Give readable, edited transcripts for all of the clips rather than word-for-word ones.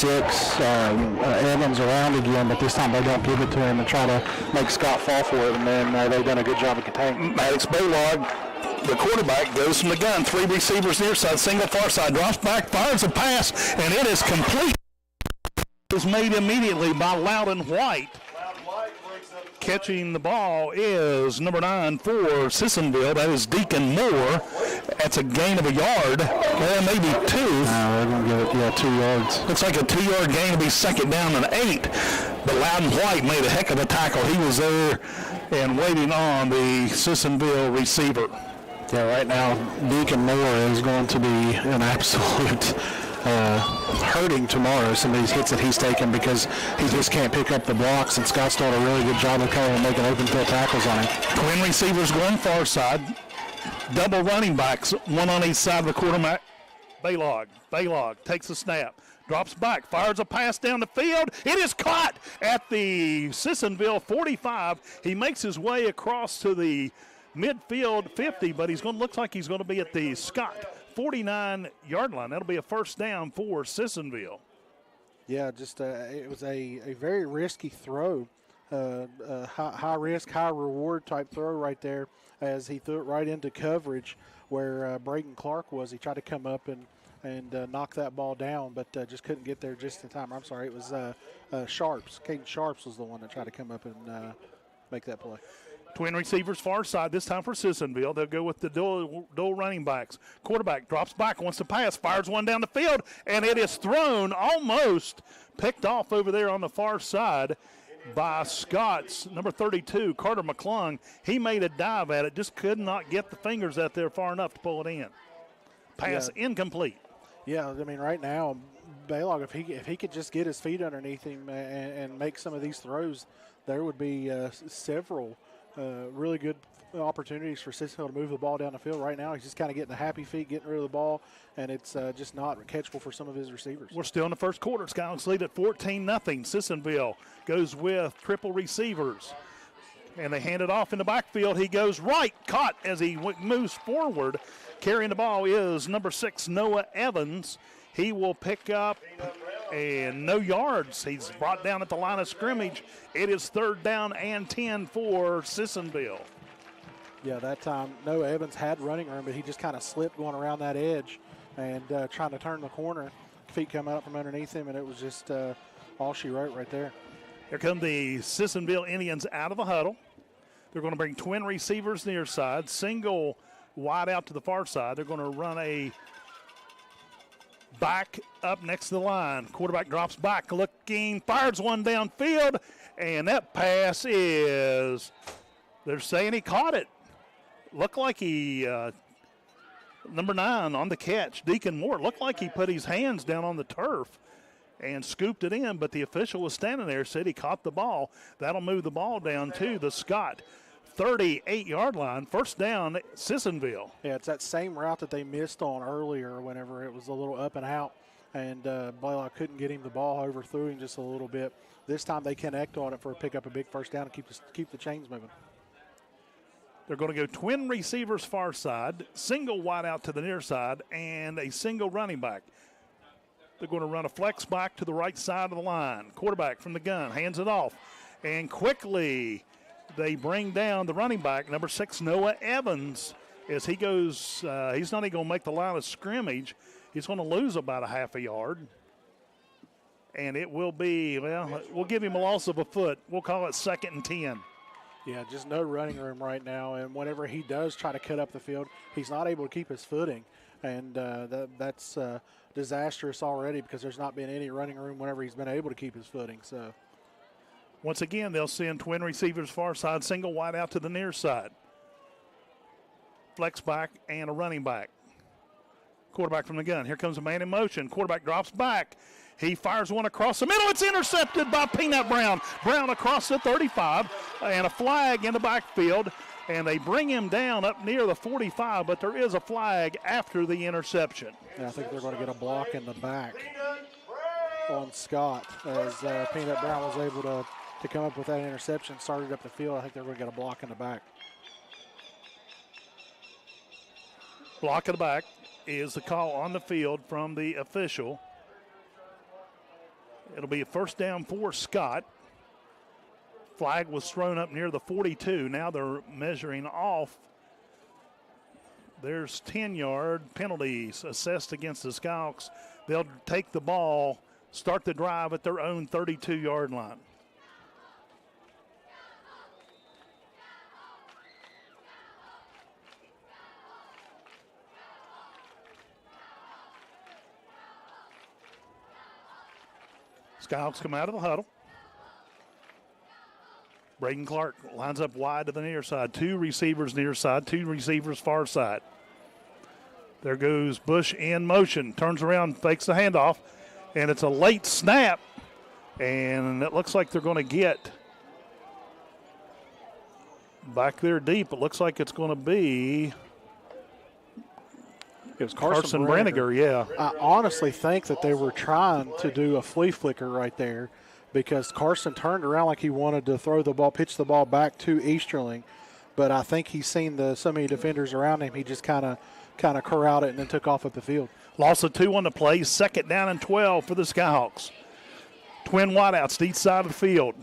6, Evans around again, but this time they don't give it to him and try to make Scott fall for it, and then they've done a good job of containing. Maddox Baylog, the quarterback, goes from the gun. 3 receivers near side, single far side, drops back, fires a pass, and it is complete. It was made immediately by Loudon White. Catching the ball is number 9 for Sissonville. That is Deacon Moore. That's a gain of a yard, maybe 2. No, they're going to give it, 2 yards. Looks like a 2-yard gain will be second down and 8. But Loudon White made a heck of a tackle. He was there and waiting on the Sissonville receiver. Yeah, right now, Deacon Moore is going to be an absolute hurting tomorrow, some of these hits that he's taken, because he just can't pick up the blocks, and Scott's doing a really good job of kind of making open field tackles on him. Twin receivers going far side. Double running backs, one on each side of the quarterback. Baylog takes a snap, drops back, fires a pass down the field. It is caught at the Sissonville 45. He makes his way across to the midfield 50, but looks like he's going to be at the Scott 49-yard line. That'll be a first down for Sissonville. Yeah, just it was a very risky throw, high risk, high reward type throw right there, as he threw it right into coverage where Braden Clark was. He tried to come up and knock that ball down, but just couldn't get there just in time. I'm sorry, it was Sharps. Caden Sharps was the one that tried to come up and make that play. Twin receivers far side, this time for Sissonville. They'll go with the dual running backs. Quarterback drops back, wants to pass, fires one down the field, and it is thrown, almost picked off over there on the far side by Scott's number 32, Carter McClung. He made a dive at it, just could not get the fingers out there far enough to pull it in. Pass incomplete. Yeah, I mean, right now, Baylog, if he could just get his feet underneath him and make some of these throws, there would be several really good opportunities for Sissonville to move the ball down the field. Right now, he's just kind of getting the happy feet, getting rid of the ball, and it's just not catchable for some of his receivers. We're still in the first quarter. Skyhawks lead at 14-0. Sissonville goes with triple receivers, and they hand it off in the backfield. He goes right, caught as he moves forward. Carrying the ball is number 6, Noah Evans. He will pick up and no yards. He's brought down at the line of scrimmage. It is third down and 10 for Sissonville. Yeah, that time Noah Evans had running room, but he just kind of slipped going around that edge and trying to turn the corner. Feet coming up from underneath him, and it was just all she wrote right there. Here come the Sissonville Indians out of the huddle. They're going to bring twin receivers near side, single wide out to the far side. They're going to run a back up next to the line. Quarterback drops back, looking, fires one downfield, and that pass is, they're saying he caught it. Looked like he, number 9 on the catch, Deacon Moore, looked like he put his hands down on the turf and scooped it in, but the official was standing there, said he caught the ball. That'll move the ball down to the Scott 38-yard line. First down, Sissonville. Yeah, it's that same route that they missed on earlier whenever it was a little up and out, and Blaylock couldn't get him the ball, overthrew him just a little bit. This time they connect on it for pick up a big first down and keep the chains moving. They're going to go twin receivers far side, single wide out to the near side, and a single running back. They're going to run a flex back to the right side of the line. Quarterback from the gun, hands it off, and quickly they bring down the running back, number 6, Noah Evans, as he goes, he's not even going to make the line of scrimmage. He's going to lose about a half a yard. And it will be, well, we'll give him a loss of a foot. We'll call it 2nd and 10. Yeah, just no running room right now. And whenever he does try to cut up the field, he's not able to keep his footing. And that's disastrous already because there's not been any running room whenever he's been able to keep his footing. So once again, they'll send twin receivers far side, single wide out to the near side. Flex back and a running back. Quarterback from the gun. Here comes a man in motion. Quarterback drops back. He fires one across the middle. It's intercepted by Peanut Brown. Brown across the 35 and a flag in the backfield. And they bring him down up near the 45, but there is a flag after the interception. Yeah, I think they're going to get a block in the back on Scott as Peanut Brown was able to come up with that interception, started up the field. I think they're going to get a block in the back. Block in the back is the call on the field from the official. It'll be a first down for Scott. Flag was thrown up near the 42. Now they're measuring off. There's 10-yard penalties assessed against the Skyhawks. They'll take the ball, start the drive at their own 32-yard line. Skyhawks come out of the huddle. Braden Clark lines up wide to the near side. 2 receivers near side, 2 receivers far side. There goes Bush in motion. Turns around, fakes the handoff, and it's a late snap. And it looks like they're going to get back there deep. It looks like it's going to be It was Carson Branniger, yeah. I honestly think that they were trying to do a flea flicker right there because Carson turned around like he wanted to throw the ball, pitch the ball back to Easterling. But I think he's seen so many defenders around him, he just kind of corralled it and then took off up the field. Loss of 2 on the play, 2nd down and 12 for the Skyhawks. Twin wideouts to each side of the field.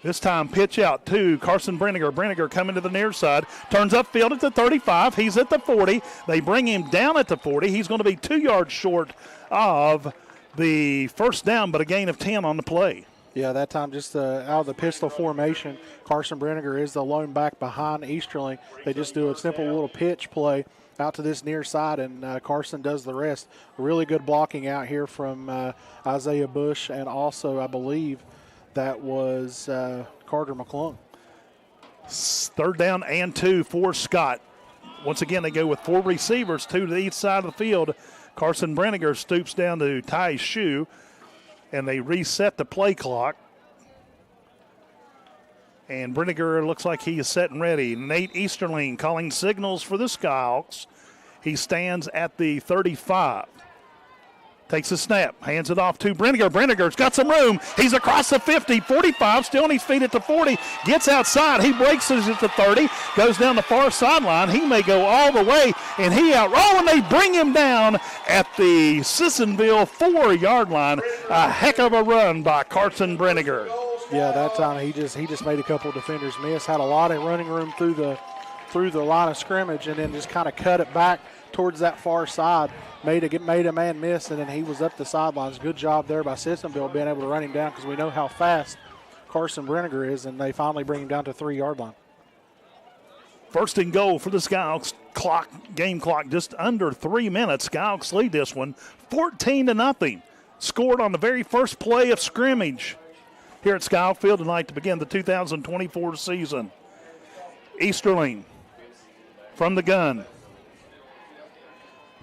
This time pitch out to Carson Branniger. Branniger coming to the near side. Turns upfield at the 35. He's at the 40. They bring him down at the 40. He's going to be 2 yards short of the first down, but a gain of 10 on the play. Yeah, that time just out of the pistol formation, Carson Branniger is the lone back behind Easterling. They just do a simple little pitch play out to this near side, and Carson does the rest. Really good blocking out here from Isaiah Bush, and also I believe that was Carter McClung. 3rd down and 2 for Scott. Once again, they go with 4 receivers, 2 to each side of the field. Carson Branniger stoops down to tie his shoe, and they reset the play clock. And Branniger looks like he is set and ready. Nate Easterling calling signals for the Skyhawks. He stands at the 35. Takes a snap, hands it off to Branniger. Branniger's got some room. He's across the 50, 45, still on his feet at the 40. Gets outside. He breaks it at the 30. Goes down the far sideline. He may go all the way, and and they bring him down at the Sissonville 4-yard line. A heck of a run by Carson Branniger. Yeah, that time he just made a couple defenders miss. Had a lot of running room through the line of scrimmage, and then just kind of cut it back towards that far side. Made a man miss, and then he was up the sidelines. Good job there by Sissonville being able to run him down because we know how fast Carson Branniger is, and they finally bring him down to 3-yard line. 1st and goal for the Skyhawks. Game clock just under 3 minutes. Skyhawks lead this one 14-0. Scored on the very first play of scrimmage here at Skyhawk Field tonight to begin the 2024 season. Easterling from the gun.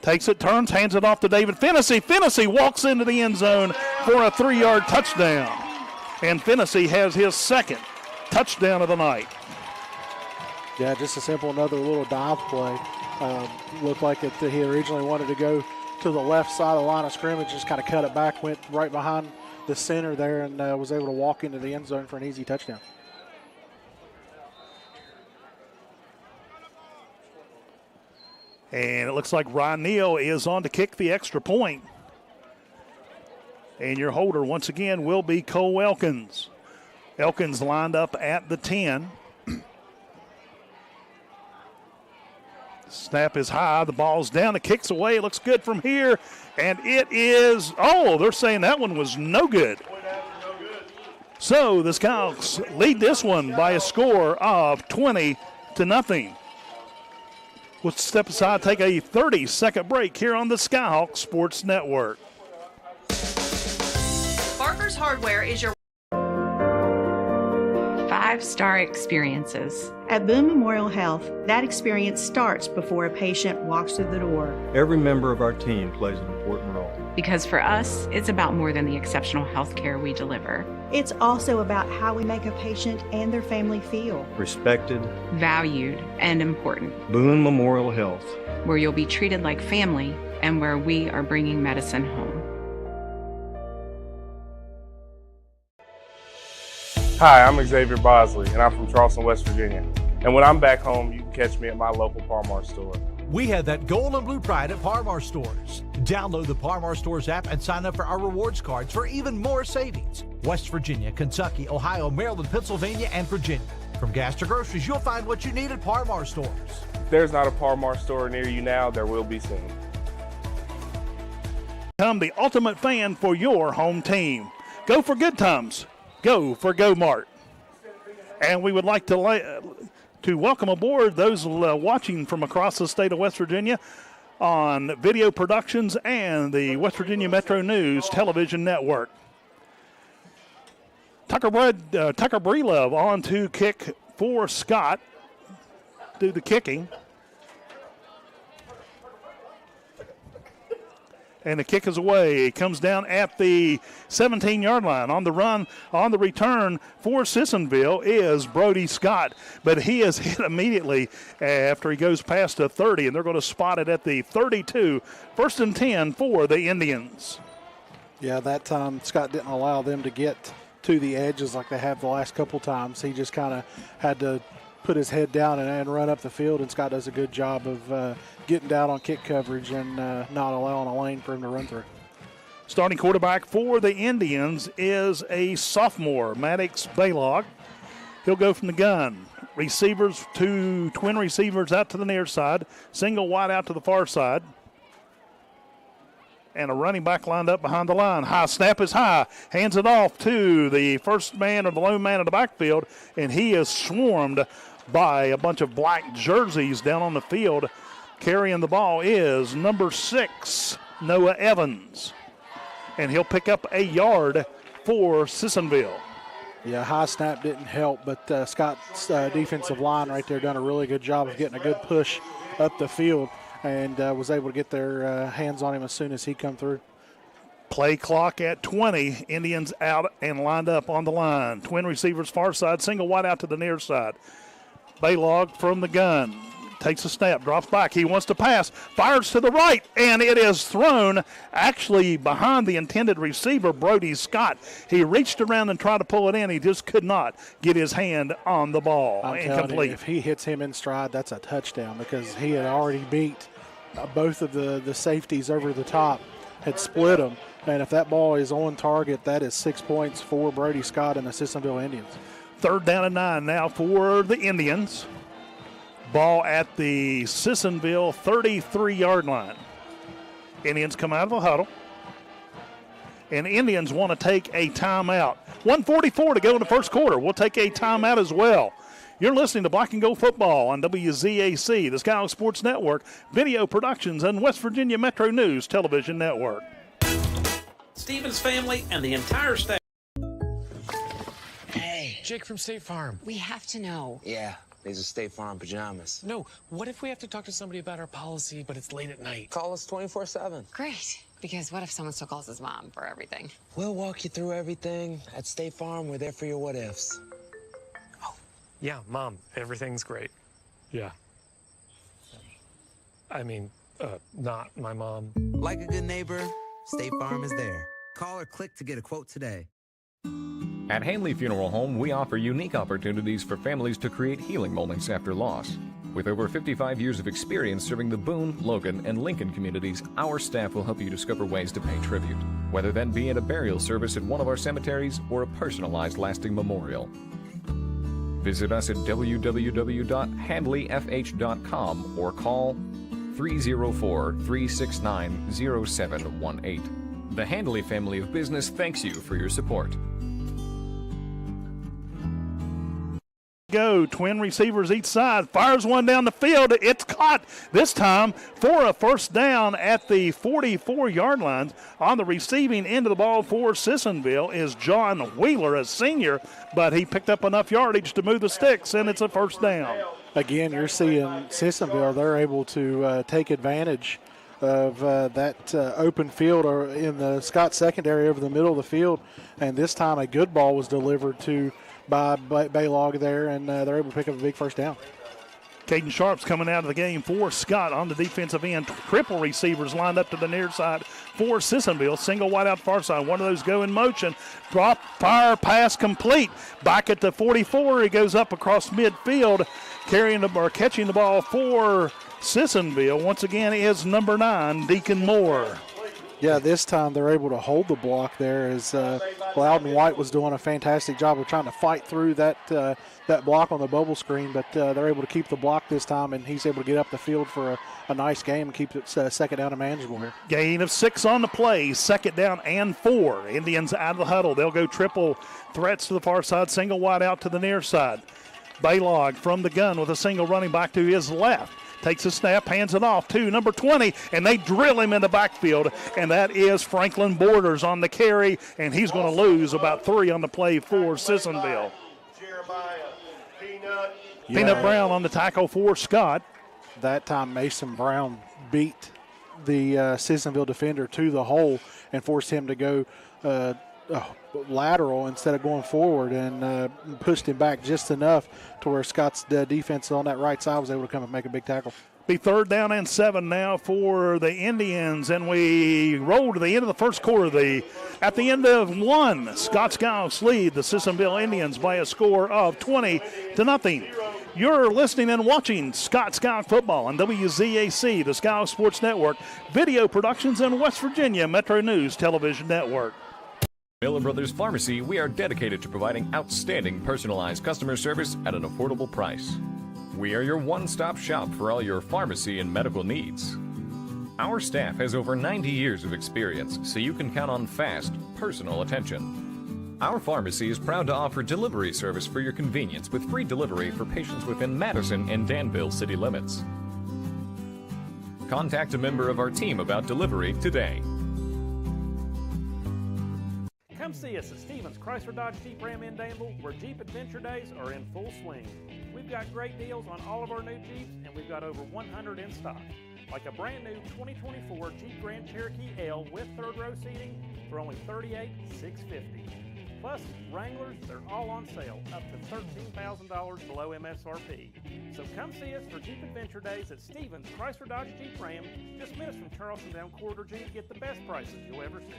Takes it, turns, hands it off to David Fennessy. Fennessy walks into the end zone for a 3-yard touchdown. And Fennessy has his 2nd touchdown of the night. Yeah, just a simple another little dive play. Looked like he originally wanted to go to the left side of the line of scrimmage, just kind of cut it back, went right behind the center there, and was able to walk into the end zone for an easy touchdown. And it looks like Ryan Neal is on to kick the extra point. And your holder, once again, will be Cole Elkins. Elkins lined up at the 10. Snap is high. The ball's down. The kick's away. It looks good from here. And it is, they're saying that one was no good. So the Skyhawks lead this one by a score of 20-0. We'll step aside, take a 30-second break here on the Skyhawk Sports Network. Barker's Hardware is your 5-star experiences. At Boone Memorial Health, that experience starts before a patient walks through the door. Every member of our team plays an important role. Because for us, it's about more than the exceptional health care we deliver. It's also about how we make a patient and their family feel. Respected, valued, and important. Boone Memorial Health. Where you'll be treated like family and where we are bringing medicine home. Hi, I'm Xavier Bosley, and I'm from Charleston, West Virginia. And when I'm back home, you can catch me at my local Par-Mar store. We have that gold and blue pride at Par-Mar stores. Download the Par Mar Stores app and sign up for our rewards cards for even more savings. West Virginia, Kentucky, Ohio, Maryland, Pennsylvania, and Virginia. From gas to groceries, you'll find what you need at Par Mar Stores. If there's not a Par Mar store near you now, there will be soon. Become the ultimate fan for your home team. Go for good times. Go for Go Mart. And we would like to welcome aboard those watching from across the state of West Virginia on Video Productions and the West Virginia Metro News Television Network. Tucker Breelove on to kick for Scott. Do the kicking. And the kick is away. It comes down at the 17-yard line. On the run, on the return for Sissonville is Brody Scott. But he is hit immediately after he goes past the 30, and they're going to spot it at the 32. 1st and 10 for the Indians. Yeah, that time Scott didn't allow them to get to the edges like they have the last couple times. He just kind of had to put his head down and run up the field, and Scott does a good job of getting down on kick coverage and not allowing a lane for him to run through. Starting quarterback for the Indians is a sophomore, Maddox Baylog. He'll go from the gun. Receivers, 2 twin receivers out to the near side, single wide out to the far side. And a running back lined up behind the line. High snap is high. Hands it off to the first man or the lone man in the backfield, and he is swarmed by a bunch of black jerseys down on the field. Carrying the ball is number 6, Noah Evans. And he'll pick up a yard for Sissonville. Yeah, high snap didn't help, but Scott's defensive line right there done a really good job of getting a good push up the field and was able to get their hands on him as soon as he come through. Play clock at 20. Indians out and lined up on the line. Twin receivers far side, single wide out to the near side. Baylog from the gun. Takes a snap, drops back. He wants to pass, fires to the right, and it is thrown actually behind the intended receiver, Brody Scott. He reached around and tried to pull it in. He just could not get his hand on the ball. I'm Incomplete. you, if he hits him in stride, that's a touchdown because he had already beat both of the safeties over the top, had split them. And if that ball is on target, that is 6 points for Brody Scott and the Sissonville Indians. 3rd down and 9 now for the Indians. Ball at the Sissonville 33-yard line. Indians come out of the huddle. And Indians want to take a timeout. 1:44 to go in the first quarter. We'll take a timeout as well. You're listening to Black and Gold Football on WZAC, the Skyhawks Sports Network, Video Productions, and West Virginia Metro News Television Network. Stevens family and the entire staff. Hey, Jake from State Farm. We have to know. Yeah, these are State Farm pajamas. No, what if we have to talk to somebody about our policy, but it's late at night? Call us 24/7. Great, because what if someone still calls his mom for everything? We'll walk you through everything. At State Farm, we're there for your what-ifs. Oh. Yeah, Mom, everything's great. Yeah. I mean, not my mom. Like a good neighbor, State Farm is there. Call or click to get a quote today. At Hanley Funeral Home, we offer unique opportunities for families to create healing moments after loss. With over 55 years of experience serving the Boone, Logan, and Lincoln communities, our staff will help you discover ways to pay tribute, whether that be at a burial service at one of our cemeteries or a personalized lasting memorial. Visit us at www.handleyfh.com or call 304-369-0718. The Handley family of business thanks you for your support. Go, twin receivers each side, fires one down the field. It's caught this time for a first down at the 44-yard line. On the receiving end of the ball for Sissonville is John Wheeler, a senior, but he picked up enough yardage to move the sticks, and it's a first down. Again, you're seeing Sissonville, they're able to take advantage of that open field or in the Scott secondary over the middle of the field, and this time a good ball was delivered to by Baylog there, and they're able to pick up a big first down. Caden Sharp's coming out of the game for Scott on the defensive end. Triple receivers lined up to the near side for Sissonville. Single wide out far side. One of those go in motion. Drop, fire, pass complete. Back at the 44. He goes up across midfield, catching the ball for Sissonville. Once again is number 9, Deacon Moore. Yeah, this time they're able to hold the block there as Loudon White was doing a fantastic job of trying to fight through that block on the bubble screen, but they're able to keep the block this time, and he's able to get up the field for a nice game and keep it second down and manageable here. Gain of 6 on the play, second down and 4. Indians out of the huddle. They'll go triple threats to the far side, single wide out to the near side. Baylog from the gun with a single running back to his left. Takes a snap, hands it off to number 20, and they drill him in the backfield, and that is Franklin Borders on the carry, and he's going to lose about 3 on the play for Sissonville. Peanut Brown on the tackle for Scott. That time Mason Brown beat the Sissonville defender to the hole and forced him to go lateral instead of going forward, and pushed him back just enough to where Scott's defense on that right side was able to come and make a big tackle. Be third down and 7 now for the Indians, and we roll to the end of the first quarter. At the end of 1, Scott Skyhawks lead the Sissonville Indians by a score of 20-0. You're listening and watching Scott Skyhawk football on WZAC, the Skyhawk Sports Network, Video Productions in West Virginia, Metro News Television Network. Miller Brothers Pharmacy, we are dedicated to providing outstanding personalized customer service at an affordable price. We are your one-stop shop for all your pharmacy and medical needs. Our staff has over 90 years of experience, so you can count on fast, personal attention. Our pharmacy is proud to offer delivery service for your convenience with free delivery for patients within Madison and Danville city limits. Contact a member of our team about delivery today. Come see us at Stevens Chrysler Dodge Jeep Ram in Danville, where Jeep Adventure Days are in full swing. We've got great deals on all of our new Jeeps, and we've got over 100 in stock. Like a brand new 2024 Jeep Grand Cherokee L with third row seating for only $38,650. Plus, Wranglers, they're all on sale, up to $13,000 below MSRP. So come see us for Jeep Adventure Days at Stevens Chrysler Dodge Jeep Ram, just minutes from Charleston down Corridor G. Get the best prices you'll ever see.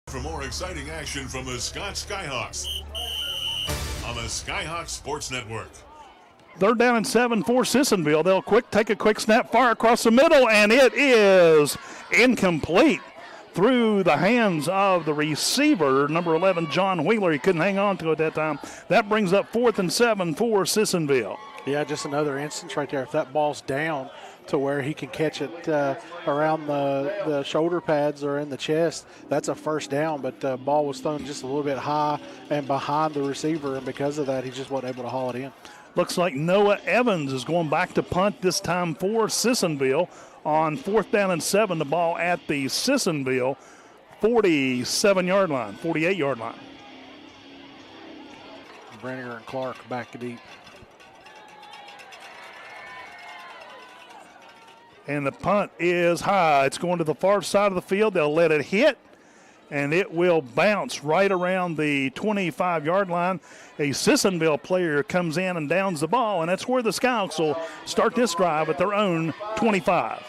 For more exciting action from the Scott Skyhawks on the Skyhawks Sports Network. Third down and 7 for Sissonville. They'll take a quick snap, fire across the middle, and it is incomplete through the hands of the receiver, number 11, John Wheeler. He couldn't hang on to it that time. That brings up 4th and 7 for Sissonville. Yeah, just another instance right there. If that ball's down to where he can catch it around the shoulder pads or in the chest, that's a first down, but the ball was thrown just a little bit high and behind the receiver, and because of that, he just wasn't able to haul it in. Looks like Noah Evans is going back to punt this time for Sissonville on 4th down and 7, the ball at the Sissonville 47-yard line, 48-yard line. Brenninger and Clark back deep. And the punt is high. It's going to the far side of the field. They'll let it hit, and it will bounce right around the 25-yard line. A Sissonville player comes in and downs the ball, and that's where the Skyhawks will start this drive at their own 25.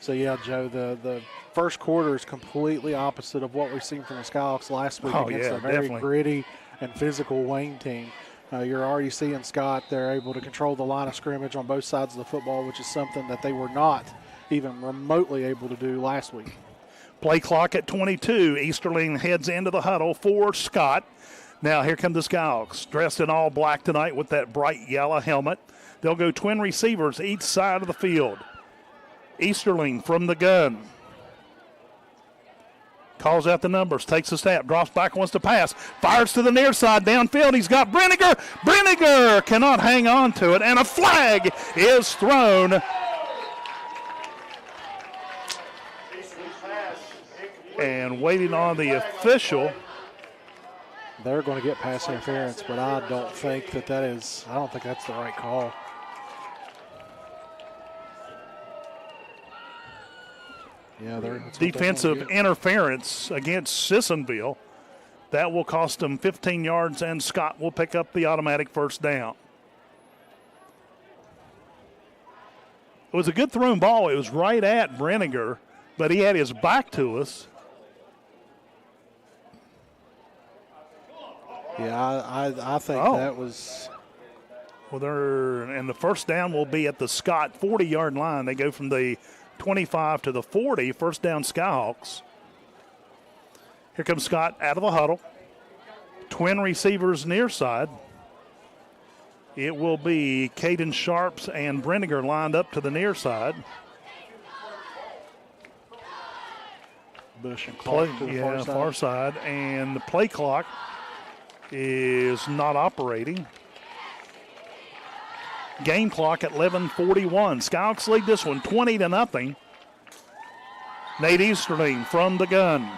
So, yeah, Joe, the first quarter is completely opposite of what we've seen from the Skyhawks last week against a very gritty and physical Wayne team. You're already seeing Scott, they're able to control the line of scrimmage on both sides of the football, which is something that they were not even remotely able to do last week. Play clock at 22. Easterling heads into the huddle for Scott. Now here come the Skyhawks, dressed in all black tonight with that bright yellow helmet. They'll go twin receivers each side of the field. Easterling from the gun. Calls out the numbers, takes a snap, drops back, wants to pass, fires to the near side, downfield. He's got Brenninger. Brenninger cannot hang on to it, and a flag is thrown. And waiting on the official. They're going to get pass interference, but I don't think that's the right call. Yeah, defensive interference against Sissonville. That will cost them 15 yards, and Scott will pick up the automatic first down. It was a good thrown ball. It was right at Brenninger, but he had his back to us. Yeah, I think that was. Well, and the first down will be at the Scott 40-yard line. They go from the 25 to the 40. First down, Skyhawks. Here comes Scott out of the huddle. Twin receivers near side. It will be Caden Sharps and Brenninger lined up to the near side. Bush and Clark to the far side. And the play clock is not operating. Game clock at 11:41. Skyhawks lead this one 20-0. Nate Easterling from the gun.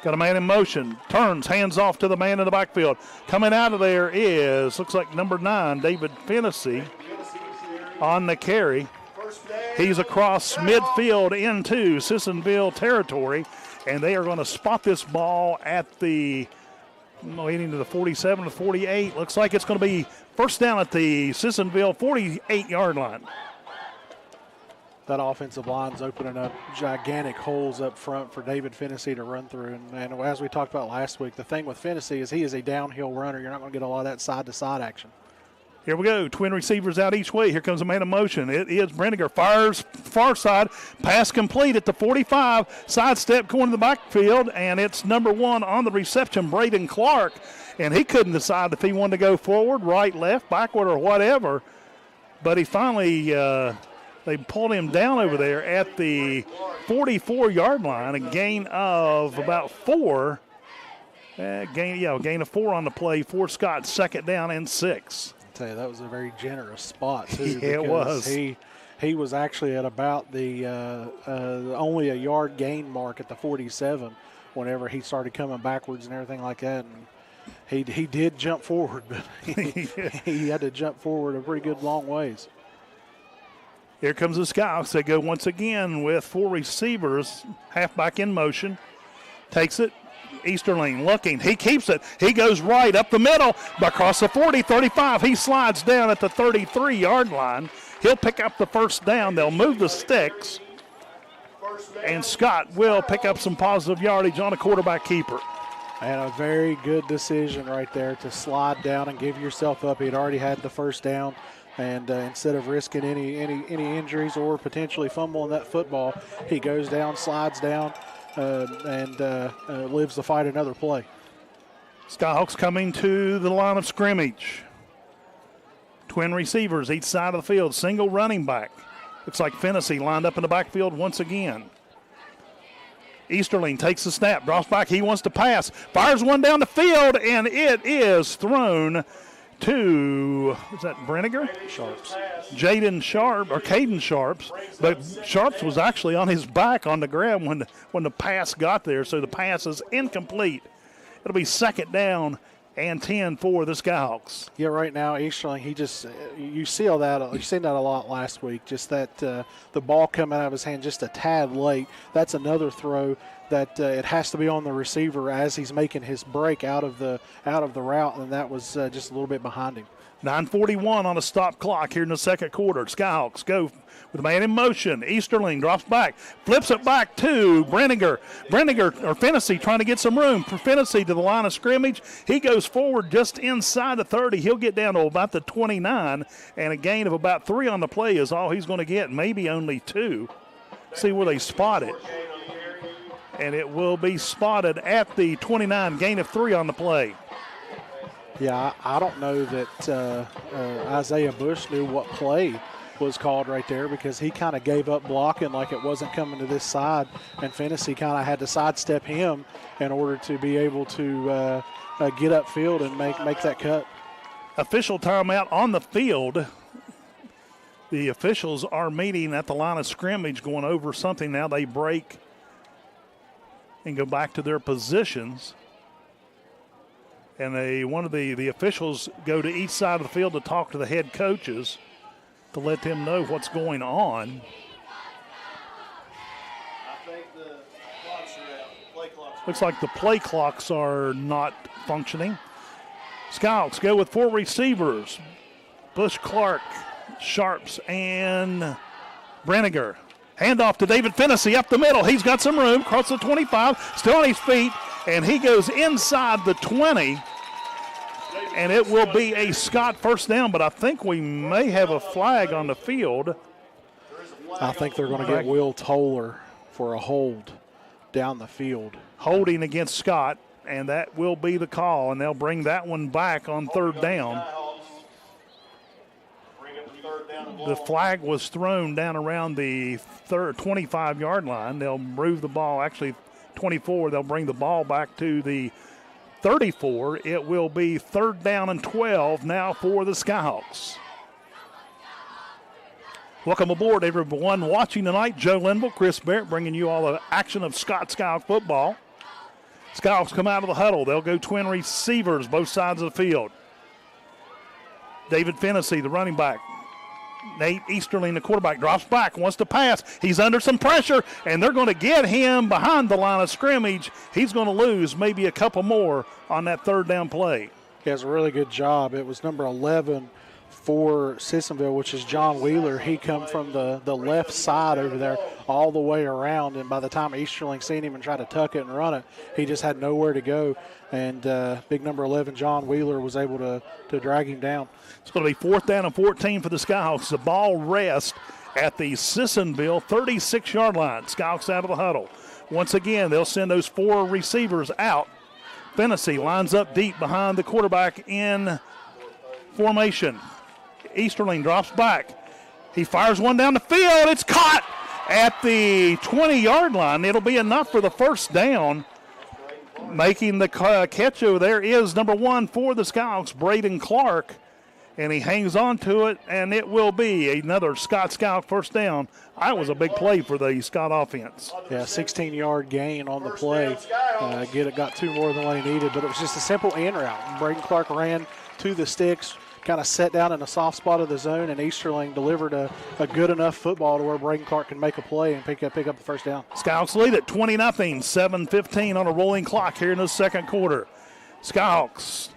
Got a man in motion. Turns, hands off to the man in the backfield. Coming out of there is, looks like number 9, David Fennessy on the carry. He's across midfield into Sissonville territory, and they are going to spot this ball at the, leading to the 47 to 48. Looks like it's going to be first down at the Sissonville 48-yard line. That offensive line's opening up gigantic holes up front for David Fennessy to run through. And as we talked about last week, the thing with Fennessy is he is a downhill runner. You're not going to get a lot of that side-to-side action. Here we go. Twin receivers out each way. Here comes a man in motion. It is Brenninger. Fires far side. Pass complete at the 45. Sidestep going to the backfield, and it's number 1 on the reception, Braden Clark. And he couldn't decide if he wanted to go forward, right, left, backward, or whatever. But he finally, they pulled him down over there at the 44-yard line, a gain of about 4. Gain of 4 on the play for Scott. Second down and 6. I tell you, that was a very generous spot too. Yeah, it was. He was actually at about the only a yard gain mark at the 47 whenever he started coming backwards and everything like that. And he did jump forward, but he had to jump forward a pretty good long ways. Here comes the Skyhawks. They go once again with 4 receivers, halfback in motion. Takes it. Easterling looking. He keeps it. He goes right up the middle across the 40, 35. He slides down at the 33-yard line. He'll pick up the first down. They'll move the sticks. And Scott will pick up some positive yardage on a quarterback keeper. And a very good decision right there to slide down and give yourself up. He'd already had the first down. And instead of risking any injuries or potentially fumbling that football, he goes down, slides down, and lives to fight another play. Skyhawks coming to the line of scrimmage. Twin receivers each side of the field, single running back. Looks like Fennessy lined up in the backfield once again. Easterling takes the snap, drops back. He wants to pass, fires one down the field, and it is thrown to, is that Brenninger? Sharps. Caden Sharps. But Sharps was actually on his back on the ground when the pass got there, so the pass is incomplete. It'll be second down and 10 for the Skyhawks. Yeah, right now, Easterling, he just, you see all that, you've seen that a lot last week, just that the ball coming out of his hand just a tad late. That's another throw that it has to be on the receiver as he's making his break out of the route, and that was just a little bit behind him. 9:41 on a stop clock here in the second quarter. Skyhawks go with a man in motion. Easterling drops back, flips it back to Brenninger. Fennessy trying to get some room. For Fennessy to the line of scrimmage. He goes forward just inside the 30. He'll get down to about the 29, and a gain of about 3 on the play is all he's going to get, maybe only 2. See where they spot it. And it will be spotted at the 29, gain of 3 on the play. Yeah, I don't know that Isaiah Bush knew what play was called right there, because he kind of gave up blocking like it wasn't coming to this side, and Fennessy kind of had to sidestep him in order to be able to get upfield and make that cut. Official timeout on the field. The officials are meeting at the line of scrimmage going over something. Now they break and go back to their positions. And one of the officials go to each side of the field to talk to the head coaches to let them know what's going on. I think the clocks are out. Play clocks. Looks like the play clocks are not functioning. Skyhawks go with 4 receivers. Bush, Clark, Sharps, and Brenninger. Handoff to David Fennessy up the middle. He's got some room. Across the 25. Still on his feet. And he goes inside the 20. And it will be a Scott first down. But I think we may have a flag on the field. I think they're going to get Will Toller for a hold down the field. Holding against Scott, and that will be the call, and they'll bring that one back on third down. The flag was thrown down around the 25-yard line. They'll move the ball, actually 24. They'll bring the ball back to the 34. It will be third down and 12 now for the Skyhawks. Welcome aboard, everyone watching tonight. Joe Linville, Chris Barrett bringing you all the action of Scott Skyhawk football. Skyhawks come out of the huddle. They'll go twin receivers both sides of the field. David Fennessy, the running back. Nate Easterling, the quarterback, drops back, wants to pass. He's under some pressure, and they're going to get him behind the line of scrimmage. He's going to lose maybe a couple more on that third down play. He has a really good job. It was number 11 for Sissonville, which is John Wheeler. He come from the left side over there all the way around, and by the time Easterling seen him and tried to tuck it and run it, he just had nowhere to go, and big number 11, John Wheeler, was able to drag him down. It's going to be fourth down and 14 for the Skyhawks. The ball rests at the Sissonville 36-yard line. Skyhawks out of the huddle. Once again, they'll send those four receivers out. Fennessy lines up deep behind the quarterback in formation. Easterling drops back. He fires one down the field. It's caught at the 20-yard line. It'll be enough for the first down. Making the catch over there is number 1 for the Skyhawks, Braden Clark. And he hangs on to it, and it will be another Scott Skyhawk first down. That was a big play for the Scott offense. Yeah, 16-yard gain on the play. Got 2 more than what he needed, but it was just a simple in route. Braden Clark ran to the sticks, kind of set down in a soft spot of the zone, and Easterling delivered a good enough football to where Braden Clark can make a play and pick up the first down. Skyhawks lead at 20-0, 7:15 on a rolling clock here in the second quarter. Skyhawks,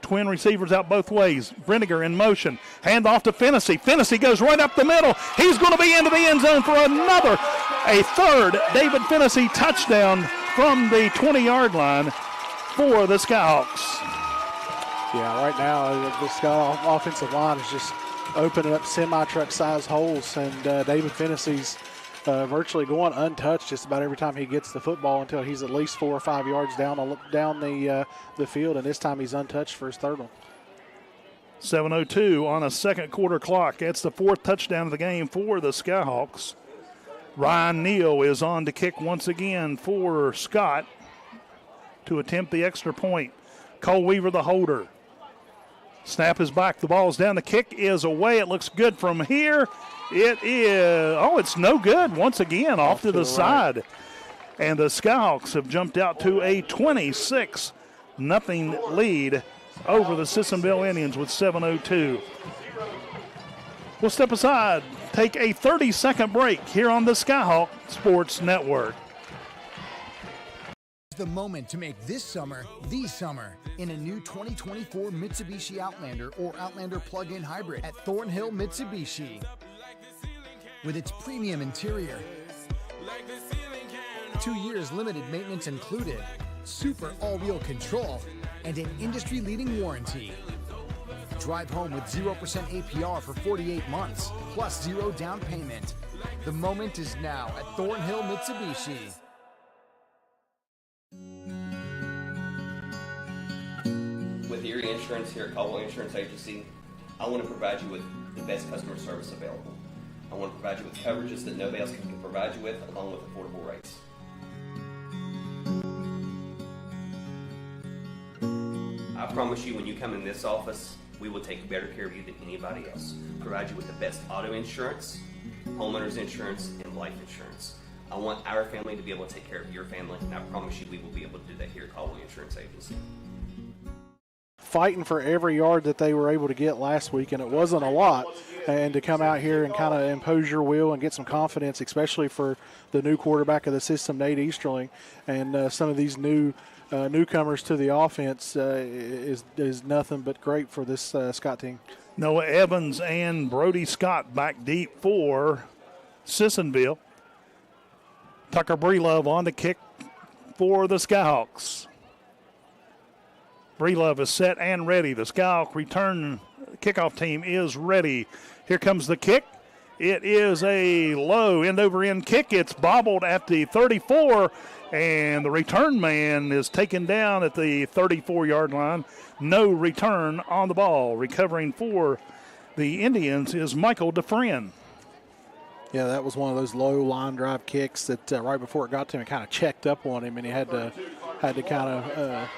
twin receivers out both ways. Brenniger in motion. Hand off to Fennessy. Fennessy goes right up the middle. He's going to be into the end zone for a third David Fennessy touchdown from the 20-yard line for the Skyhawks. Yeah, right now the Scott offensive line is just opening up semi-truck size holes, and David Fennessy's virtually going untouched just about every time he gets the football until he's at least 4 or 5 yards down the field, and this time he's untouched for his third one. 7:02 on a second quarter clock. That's the 4th touchdown of the game for the Skyhawks. Ryan Neal is on to kick once again for Scott to attempt the extra point. Cole Weaver, the holder. Snap is back. The ball's down. The kick is away. It looks good from here. It is, it's no good once again off to the side. And the Skyhawks have jumped out to a 26-0 lead over the Sissonville Indians with 7:02. We'll step aside, take a 30-second break here on the Skyhawk Sports Network. The moment to make this summer the summer in a new 2024 Mitsubishi Outlander or Outlander plug-in hybrid at Thornhill Mitsubishi. With its premium interior, 2 years limited maintenance included, super all-wheel control, and an industry-leading warranty. Drive home with 0% APR for 48 months, plus 0 down payment. The moment is now at Thornhill Mitsubishi. With Erie Insurance here at Caldwell Insurance Agency, I want to provide you with the best customer service available. I want to provide you with coverages that nobody else can provide you with, along with affordable rates. I promise you, when you come in this office, we will take better care of you than anybody else. Provide you with the best auto insurance, homeowners insurance, and life insurance. I want our family to be able to take care of your family, and I promise you we will be able to do that here at Caldwell Insurance Agency. Fighting for every yard that they were able to get last week, and it wasn't a lot, and to come out here and kind of impose your will and get some confidence, especially for the new quarterback of the system, Nate Easterling, and some of these newcomers to the offense is nothing but great for this Scott team. Noah Evans and Brody Scott back deep for Sissonville. Tucker Breelove on the kick for the Skyhawks. Breelove is set and ready. The Skyhawk return kickoff team is ready. Here comes the kick. It is a low end-over-end kick. It's bobbled at the 34, and the return man is taken down at the 34-yard line. No return on the ball. Recovering for the Indians is Michael DeFriend. Yeah, that was one of those low line drive kicks that right before it got to him, it kind of checked up on him, and he had to kind of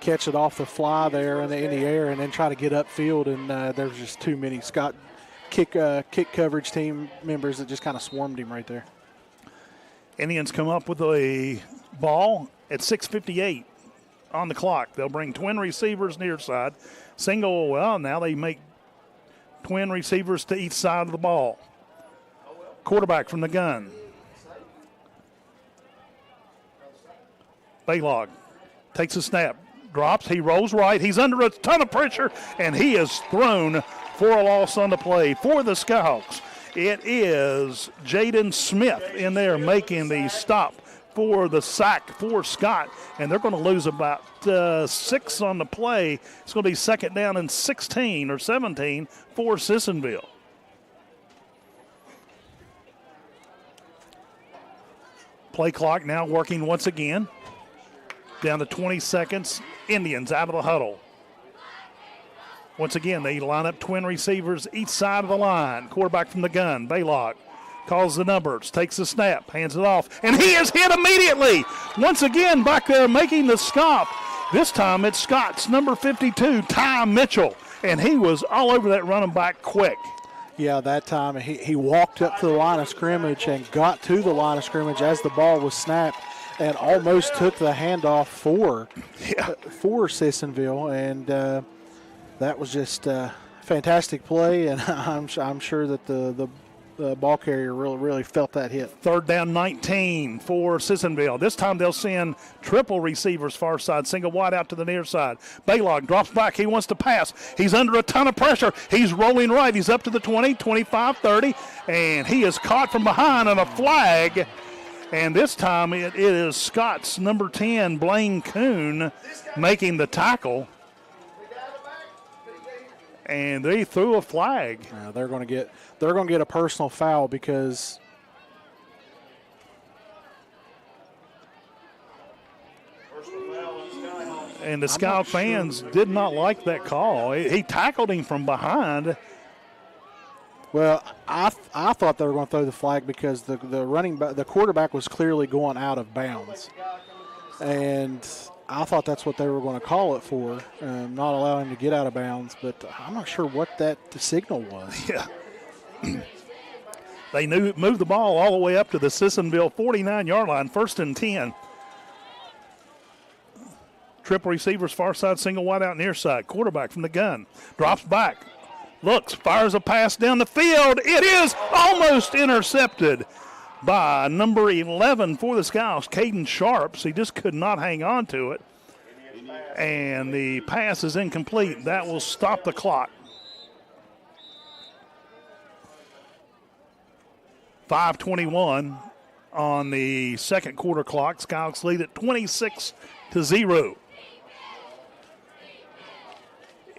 catch it off the fly there in the air and then try to get upfield, and there was just too many kick coverage team members that just kind of swarmed him right there. Indians come up with a ball at 6:58 on the clock. They'll bring twin receivers near side. Single, well, now they make twin receivers to each side of the ball. Quarterback from the gun. Baylog takes a snap, drops, he rolls right. He's under a ton of pressure, and he is thrown for a loss on the play for the Skyhawks. It is Jaden Smith in there making the stop for the sack for Scott, and they're going to lose about 6 on the play. It's going to be second down and 16 or 17 for Sissonville. Play clock now working once again. Down to 20 seconds. Indians out of the huddle. Once again, they line up twin receivers each side of the line. Quarterback from the gun, Baylog, calls the numbers, takes the snap, hands it off, and he is hit immediately. Once again, back there making the stop. This time it's Scott's number 52, Ty Mitchell, and he was all over that running back quick. Yeah, that time he walked up to the line of scrimmage and got to the line of scrimmage as the ball was snapped and almost took the handoff for Sissonville, and that was just a fantastic play, and I'm sure that the ball carrier really felt that hit. Third down 19 for Sissonville. This time they'll send triple receivers far side, single wide out to the near side. Baylog drops back. He wants to pass. He's under a ton of pressure. He's rolling right. He's up to the 20, 25, 30, and he is caught from behind on a flag. And this time it is Scott's number 10, Blaine Kuhn, making the tackle. And they threw a flag. They're going to get a personal foul because and the Skyhawk fans did not like that call. He tackled him from behind. Well, I thought they were going to throw the flag because the quarterback was clearly going out of bounds, and I thought that's what they were going to call it for, not allow him to get out of bounds. But I'm not sure what the signal was. Yeah. They moved the ball all the way up to the Sissonville 49-yard line, 1st and 10. Triple receivers, far side, single wide out, near side. Quarterback from the gun. Drops back. Looks, fires a pass down the field. It is almost intercepted by number 11 for the Skyhawks, Caden Sharps. He just could not hang on to it. And the pass is incomplete. That will stop the clock. 5:21 on the second quarter clock. Skyhawks lead at 26-0.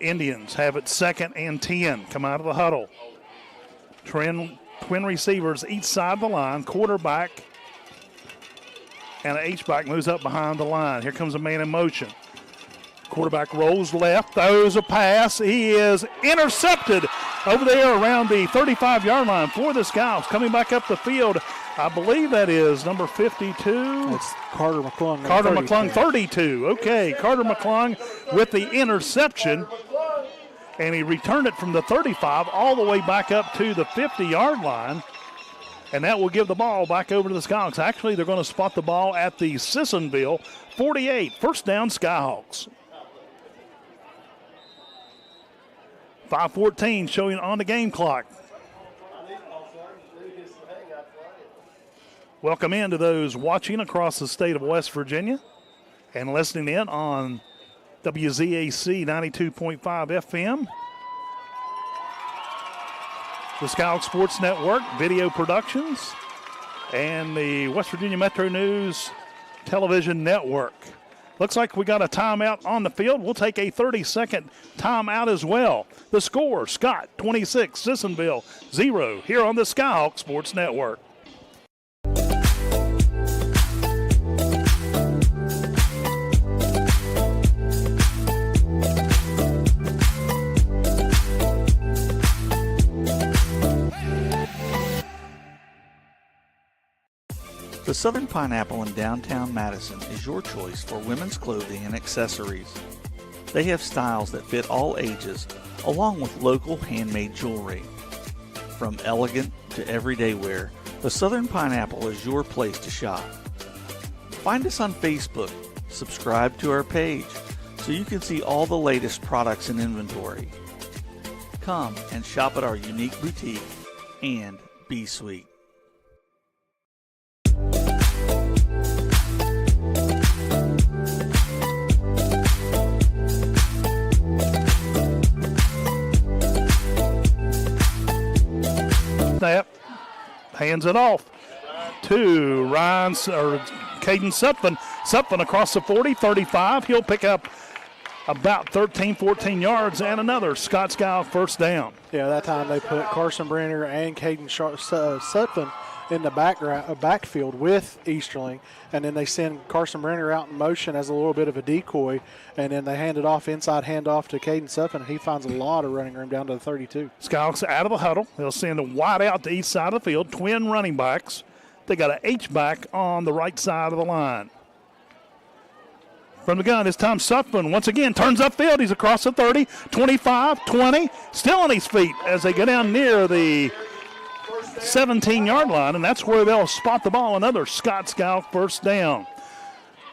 Indians have it 2nd and 10. Come out of the huddle. Twin receivers each side of the line. Quarterback and an H-back moves up behind the line. Here comes a man in motion. Quarterback rolls left, throws a pass. He is intercepted over there around the 35-yard line for the Skyhawks. Coming back up the field, I believe that is number 52. It's Carter McClung. Carter McClung, 32. Okay, Carter McClung with the interception. And he returned it from the 35 all the way back up to the 50-yard line. And that will give the ball back over to the Skyhawks. Actually, they're going to spot the ball at the Sissonville 48. First down, Skyhawks. 5:14 showing on the game clock. Welcome in to those watching across the state of West Virginia and listening in on WZAC 92.5 FM. The Skyhawks Sports Network, Video Productions, and the West Virginia Metro News Television Network. Looks like we got a timeout on the field. We'll take a 30-second timeout as well. The score, Scott 26, Sissonville 0 here on the Skyhawks Sports Network. The Southern Pineapple in downtown Madison is your choice for women's clothing and accessories. They have styles that fit all ages, along with local handmade jewelry. From elegant to everyday wear, the Southern Pineapple is your place to shop. Find us on Facebook, subscribe to our page, so you can see all the latest products and inventory. Come and shop at our unique boutique and be sweet. Snap, hands it off to Caden Sutphin. Sutphin across the 40, 35. He'll pick up about 13, 14 yards and another Scott Skyhawk first down. Yeah, that time they put Carson Brenner and Caden Sutphin in the backfield with Easterling, and then they send Carson Brenner out in motion as a little bit of a decoy, and then they hand it off, inside handoff to Caden Sutphin, and he finds a lot of running room down to the 32. Skyhawks out of the huddle. They'll send a wide out to each side of the field, twin running backs. They got an H-back on the right side of the line. From the gun, it's Tom Sutphin once again turns upfield. He's across the 30, 25, 20, still on his feet as they go down near the 17-yard line, and that's where they'll spot the ball. Another Scott Skyhawk first down.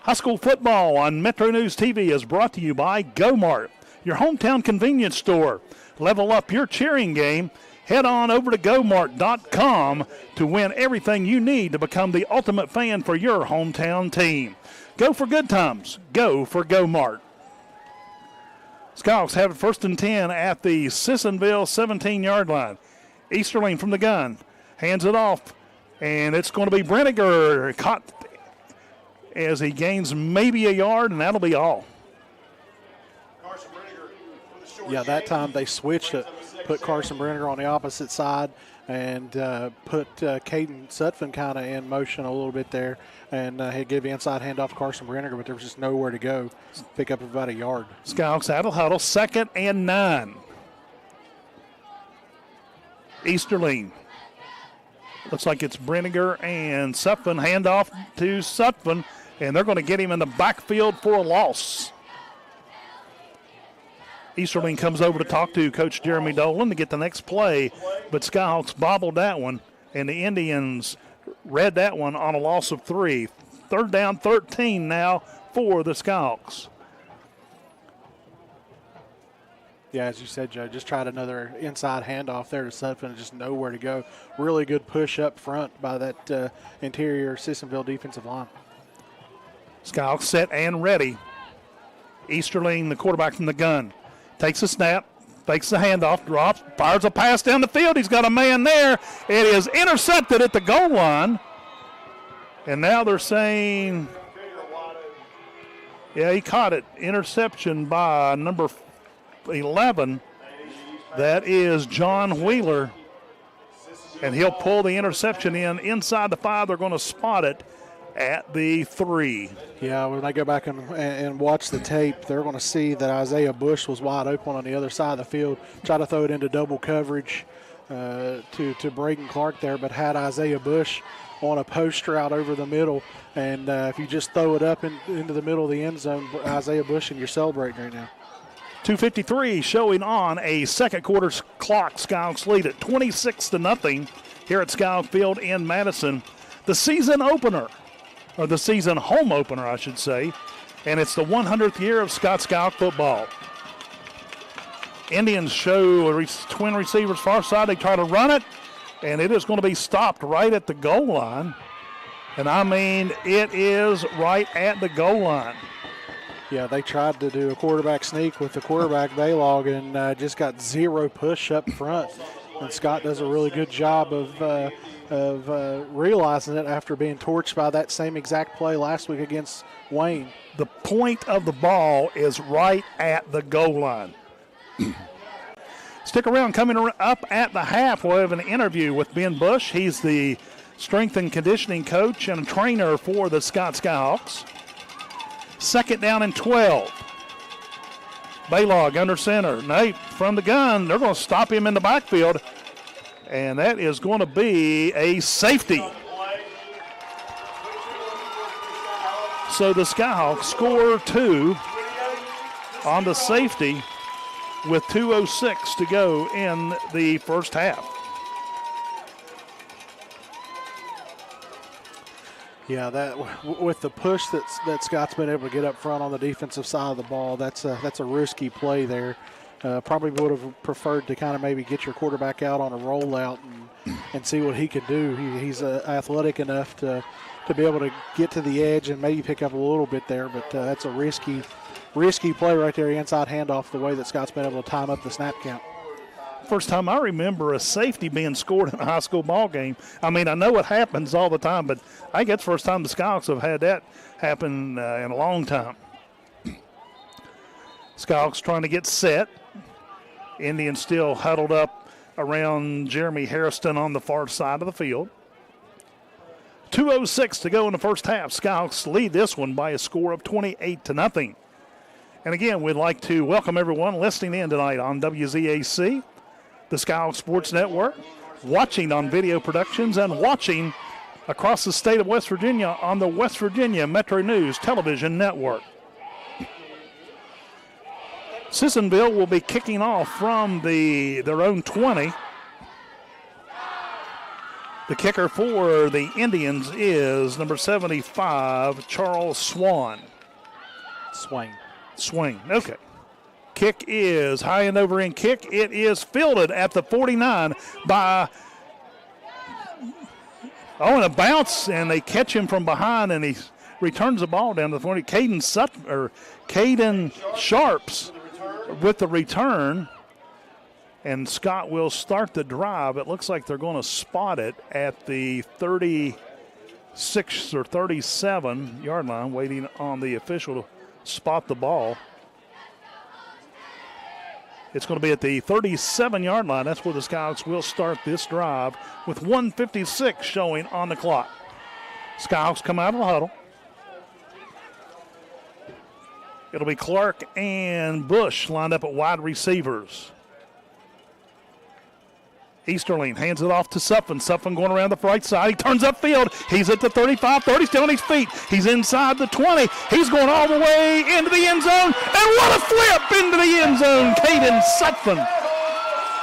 High school football on Metro News TV is brought to you by GoMart, your hometown convenience store. Level up your cheering game. Head on over to GoMart.com to win everything you need to become the ultimate fan for your hometown team. Go for good times. Go for GoMart. Skyhawks have it first and 10 at the Sissonville 17-yard line. Easterling from the gun. Hands it off. And it's going to be Brenniger caught as he gains maybe a yard, and that'll be all. Yeah, that time they switched it. Put Carson Brenner on the opposite side and put Caden Sutphin kind of in motion a little bit there. And he'd give the inside handoff to Carson Brenner, but there was just nowhere to go. Pick up about a yard. Skyhawks out of huddle, 2nd and 9. Easterling. Looks like it's Brenniger and Sutphin. Handoff to Sutphin, and they're going to get him in the backfield for a loss. Easterling comes over to talk to Coach Jeremy Dolan to get the next play, but Skyhawks bobbled that one, and the Indians read that one on a loss of 3. 3rd down, 13 now for the Skyhawks. Yeah, as you said, Joe, just tried another inside handoff there to Sutphin and just nowhere to go. Really good push up front by that interior Sissonville defensive line. Skyhawks set and ready. Easterling, the quarterback from the gun, takes a snap, takes the handoff, drops, fires a pass down the field. He's got a man there. It is intercepted at the goal line. And now they're saying, yeah, he caught it. Interception by number 11. That is John Wheeler. And he'll pull the interception inside the 5. They're going to spot it at the 3. Yeah, when they go back and watch the tape, they're going to see that Isaiah Bush was wide open on the other side of the field. Try to throw it into double coverage to Braden Clark there, but had Isaiah Bush on a post route over the middle. And if you just throw it up into the middle of the end zone, Isaiah Bush, and you're celebrating right now. 2:53 showing on a second quarter's clock. Skyhawks lead at 26-0 here at Skyhawk Field in Madison. The season opener, or the season home opener, I should say, and it's the 100th year of Scott Skyhawk football. Indians show twin receivers far side. They try to run it, and it is going to be stopped right at the goal line. And I mean, it is right at the goal line. Yeah, they tried to do a quarterback sneak with the quarterback Baylog and just got zero push up front. And Scott does a really good job of realizing it after being torched by that same exact play last week against Wayne. The point of the ball is right at the goal line. Stick around. Coming up at the half, we'll have an interview with Ben Bush. He's the strength and conditioning coach and trainer for the Scott Skyhawks. 2nd down and 12. Baylog under center. Nate from the gun. They're going to stop him in the backfield. And that is going to be a safety. So the Skyhawks score 2 on the safety with 2:06 to go in the first half. Yeah, that with the push that Scott's been able to get up front on the defensive side of the ball, that's a risky play there. Probably would have preferred to kind of maybe get your quarterback out on a rollout and see what he can do. He's athletic enough to be able to get to the edge and maybe pick up a little bit there, but that's a risky play right there, inside handoff, the way that Scott's been able to time up the snap count. First time I remember a safety being scored in a high school ball game. I mean, I know it happens all the time, but I think it's the first time the Skyhawks have had that happen in a long time. Skyhawks trying to get set. Indians still huddled up around Jeremy Harrison on the far side of the field. 2:06 to go in the first half. Skyhawks lead this one by a score of 28-0. And again, we'd like to welcome everyone listening in tonight on WZAC, the Skyhawks Sports Network, watching on Video Productions, and watching across the state of West Virginia on the West Virginia Metro News Television Network. Sissonville will be kicking off from their own 20. The kicker for the Indians is number 75, Charles Swain. Swing. Okay. Kick is high and over in kick. It is fielded at the 49 by and a bounce, and they catch him from behind, and he returns the ball down to the 40. Caden Sharps with the return, and Scott will start the drive. It looks like they're going to spot it at the 36 or 37 yard line, waiting on the official to spot the ball. It's going to be at the 37-yard line. That's where the Skyhawks will start this drive with 1:56 showing on the clock. Skyhawks come out of the huddle. It'll be Clark and Bush lined up at wide receivers. Easterling hands it off to Suffin. Suffin going around the right side. He turns upfield. He's at the 35, 30, still on his feet. He's inside the 20. He's going all the way into the end zone. And what a flip into the end zone. Caden Suffin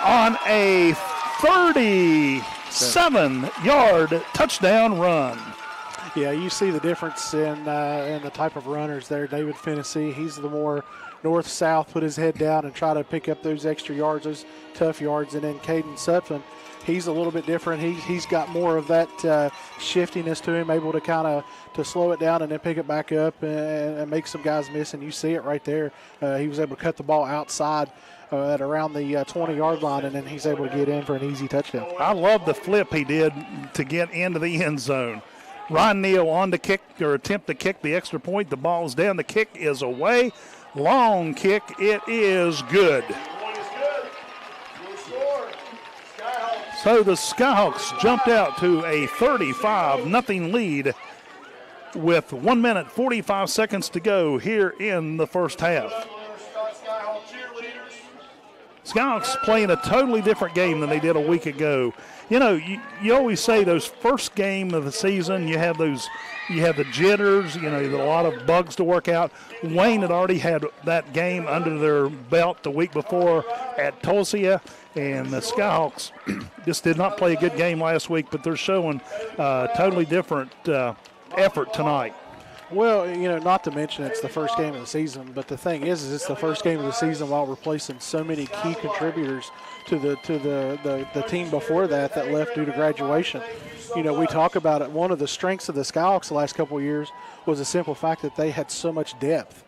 on a 37-yard touchdown run. Yeah, you see the difference in the type of runners there. David Fennessy, he's the more north-south, put his head down and try to pick up those extra yards, those tough yards. And then Caden Sutphin, he's a little bit different. He's got more of that shiftiness to him, able to kind of to slow it down and then pick it back up and make some guys miss. And you see it right there. He was able to cut the ball outside at around the 20-yard line, and then he's able to get in for an easy touchdown. I love the flip he did to get into the end zone. Ron Neal on to kick or attempt to kick the extra point. The ball's down. The kick is away. Long kick. It is good. So the Skyhawks jumped out to a 35-0 lead with 1 minute, 45 seconds to go here in the first half. Skyhawks playing a totally different game than they did a week ago. You know, you always say those first game of the season, you have the jitters, you know, a lot of bugs to work out. Wayne had already had that game under their belt the week before at Tulsa, and the Skyhawks just did not play a good game last week, but they're showing totally different effort tonight. Well, you know, not to mention it's the first game of the season, but the thing is it's the first game of the season while replacing so many key contributors to the team before that left due to graduation. You know, we talk about it. One of the strengths of the Skyhawks the last couple of years was the simple fact that they had so much depth.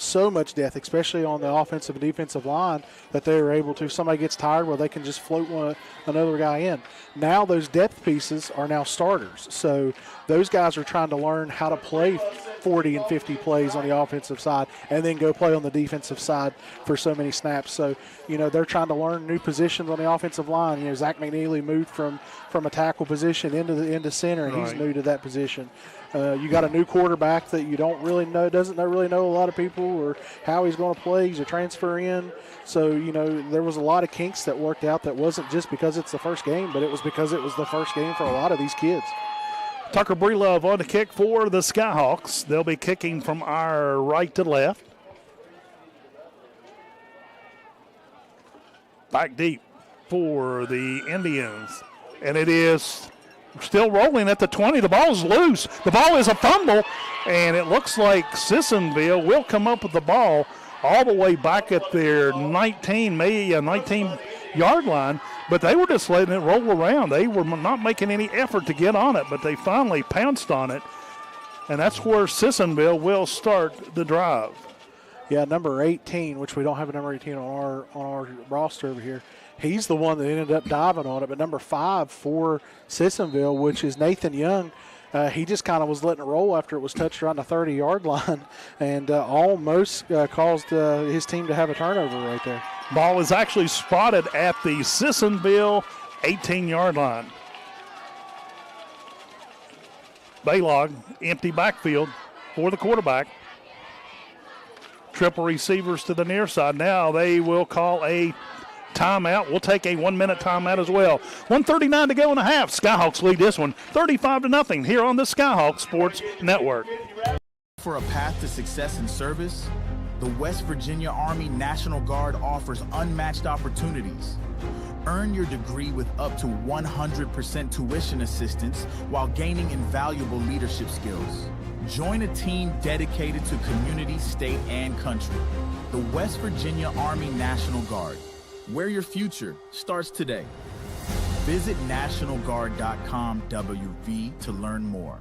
so much depth, especially on the offensive and defensive line, that they were able to. Somebody gets tired, well, they can just float another guy in. Now those depth pieces are now starters. So those guys are trying to learn how to play 40 and 50 plays on the offensive side and then go play on the defensive side for so many snaps. So, they're trying to learn new positions on the offensive line. Zach McNeely moved from a tackle position into center, and he's new to that position. You got a new quarterback that you don't really know, doesn't really know a lot of people or how he's going to play. He's a transfer in. So, there was a lot of kinks that worked out. That wasn't just because it's the first game, but it was because it was the first game for a lot of these kids. Tucker Breelove on the kick for the Skyhawks. They'll be kicking from our right to left. Back deep for the Indians. And it is still rolling at the 20. The ball is loose. The ball is a fumble, and it looks like Sissonville will come up with the ball all the way back at their 19-yard line, but they were just letting it roll around. They were not making any effort to get on it, but they finally pounced on it, and that's where Sissonville will start the drive. Yeah, number 18, which we don't have a number 18 on our roster over here. He's the one that ended up diving on it, but number 5 for Sissonville, which is Nathan Young, he just kind of was letting it roll after it was touched around the 30-yard line and almost caused his team to have a turnover right there. Ball is actually spotted at the Sissonville 18-yard line. Baylog, empty backfield for the quarterback. Triple receivers to the near side. Now they will call a timeout. We'll take a 1-minute timeout as well. 1:39 to go in the half. Skyhawks lead this one 35-0 here on the Skyhawks Sports Network. For a path to success in service, the West Virginia Army National Guard offers unmatched opportunities. Earn your degree with up to 100% tuition assistance while gaining invaluable leadership skills. Join a team dedicated to community, state, and country. The West Virginia Army National Guard, where your future starts today. Visit NationalGuard.com WV to learn more.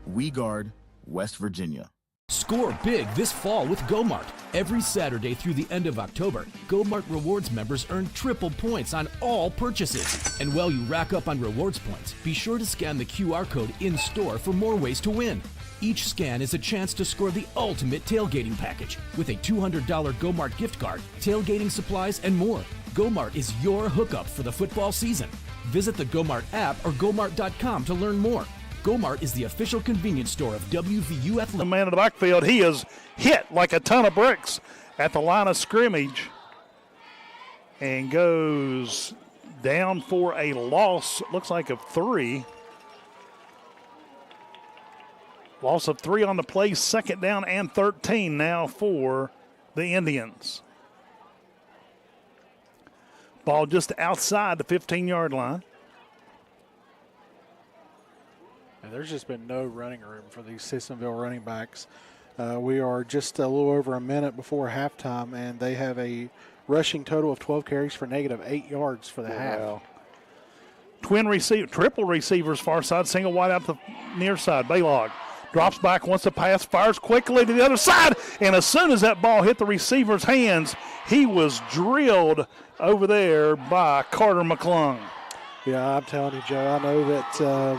We guard West Virginia. Score big this fall with GoMart. Every Saturday through the end of October, GoMart Rewards members earn triple points on all purchases. And while you rack up on rewards points, be sure to scan the QR code in-store for more ways to win. Each scan is a chance to score the ultimate tailgating package with a $200 GoMart gift card, tailgating supplies, and more. GoMart is your hookup for the football season. Visit the GoMart app or GoMart.com to learn more. GoMart is the official convenience store of WVU Athletics. The man in the backfield, he is hit like a ton of bricks at the line of scrimmage and goes down for a loss, looks like of 3. Loss of 3 on the play, 2nd down and 13 now for the Indians. Ball just outside the 15-yard line. And there's just been no running room for these Sissonville running backs. We are just a little over a minute before halftime, and they have a rushing total of 12 carries for -8 yards for the half. Triple receivers far side, single wide out the near side. Baylog drops back, wants to pass, fires quickly to the other side, and as soon as that ball hit the receiver's hands, he was drilled over there by Carter McClung. Yeah, I'm telling you, Joe, I know that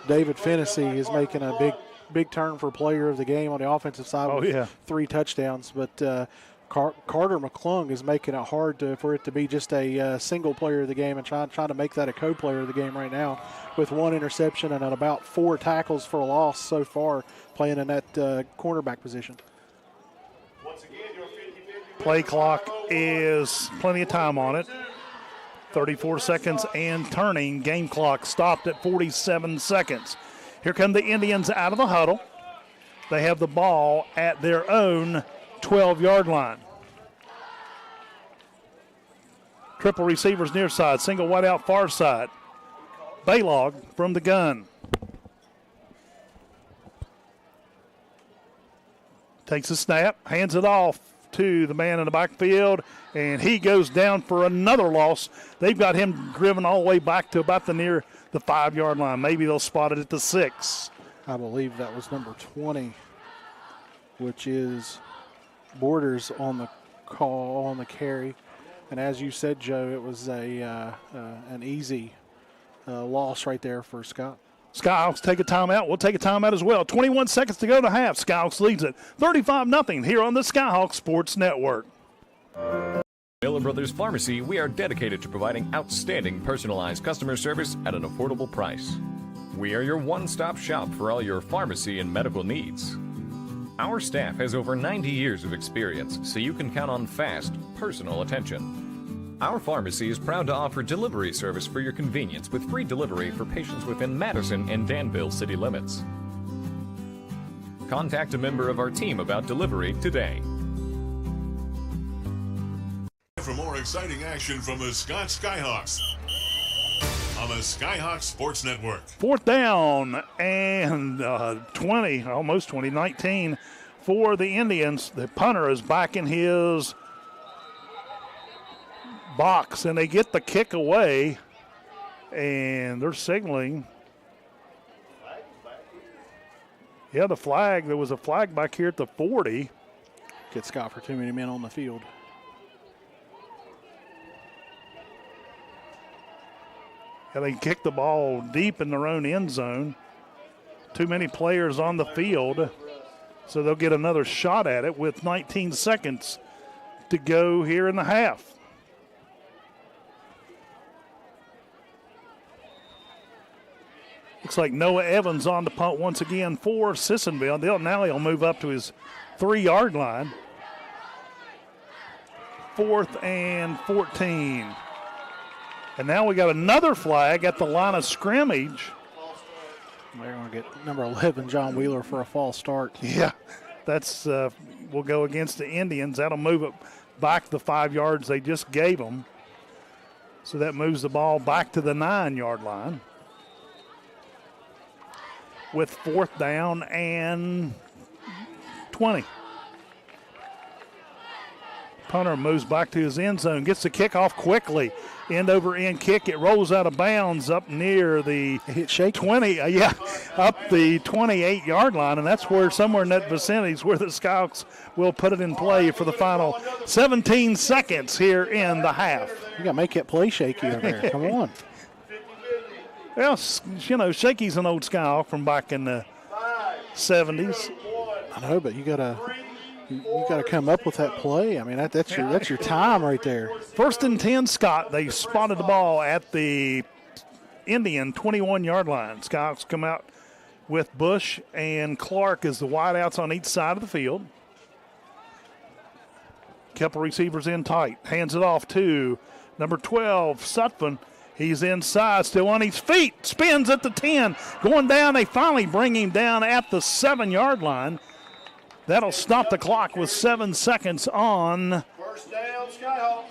David Fennessy is making a big turn for player of the game on the offensive side with 3 touchdowns, but Carter McClung is making it hard for it to be just a single player of the game and trying to make that a co-player of the game right now with 1 interception and about 4 tackles for a loss so far playing in that cornerback position. Play clock is plenty of time on it. 34 seconds and turning. Game clock stopped at 47 seconds. Here come the Indians out of the huddle. They have the ball at their own 12-yard line. Triple receivers near side, single wide out far side. Baylog from the gun. Takes a snap, hands it off to the man in the backfield, and he goes down for another loss. They've got him driven all the way back to about near the 5-yard line. Maybe they'll spot it at the 6. I believe that was number 20. which is borders on the call on the carry. And as you said, Joe, it was an easy loss right there for Scott. Skyhawks take a timeout. We'll take a timeout as well. 21 seconds to go to half. Skyhawks leads it 35-0 here on the Skyhawks Sports Network. Miller Brothers Pharmacy, we are dedicated to providing outstanding personalized customer service at an affordable price. We are your one-stop shop for all your pharmacy and medical needs. Our staff has over 90 years of experience, so you can count on fast, personal attention. Our pharmacy is proud to offer delivery service for your convenience with free delivery for patients within Madison and Danville city limits. Contact a member of our team about delivery today. For more exciting action from the Scott Skyhawks on the Skyhawks Sports Network. 4th down and 20, almost 20, 19 for the Indians. The punter is back in his box, and they get the kick away, and they're signaling. Yeah, the flag. There was a flag back here at the 40. Get Scott for too many men on the field. And they kicked the ball deep in their own end zone. Too many players on the field, so they'll get another shot at it with 19 seconds to go here in the half. Looks like Noah Evans on the punt once again for Sissonville. He'll move up to his 3-yard line. 4th and 14. And now we got another flag at the line of scrimmage. They're going to get number 11, John Wheeler, for a false start. Yeah, that's will go against the Indians. That'll move it back the 5 yards they just gave them. So that moves the ball back to the 9-yard line. With 4th down and 20. Punter moves back to his end zone, gets the kickoff quickly. End over end kick. It rolls out of bounds up near the 20, up the 28-yard line, and that's where somewhere in that vicinity is where the Skyhawks will put it in play for the final 17 seconds here in the half. You got to make that play shaky over there. Come on. Well, you know, Shaky's an old Skyhawk from back in the 70s. I know, but you got to come up with that play. I mean, that's your time right there. 1st and 10, Scott. They spotted the ball at the Indian 21-yard line. Skyhawks come out with Bush and Clark as the wideouts on each side of the field. Couple receivers in tight. Hands it off to number 12, Sutphin. He's inside, still on his feet. Spins at the 10. Going down, they finally bring him down at the 7-yard line. That'll stop the clock with 7 seconds on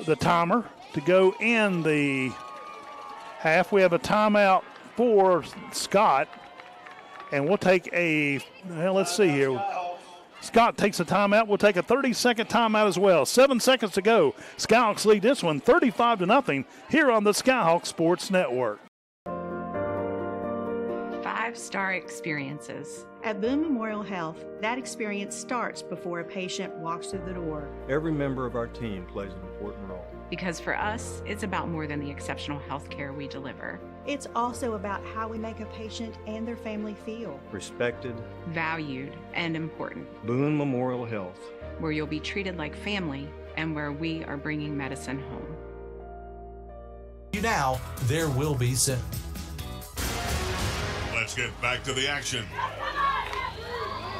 the timer to go in the half. We have a timeout for Scott, and we'll take let's see here. Scott takes a timeout. We'll take a 30-second timeout as well. 7 seconds to go. Skyhawks lead this one 35-0 here on the Skyhawks Sports Network. 5-star experiences. At Boone Memorial Health, that experience starts before a patient walks through the door. Every member of our team plays an important role. Because for us, it's about more than the exceptional health care we deliver. It's also about how we make a patient and their family feel. Respected, valued, and important. Boone Memorial Health. Where you'll be treated like family and where we are bringing medicine home. Now, there will be soon. Let's get back to the action.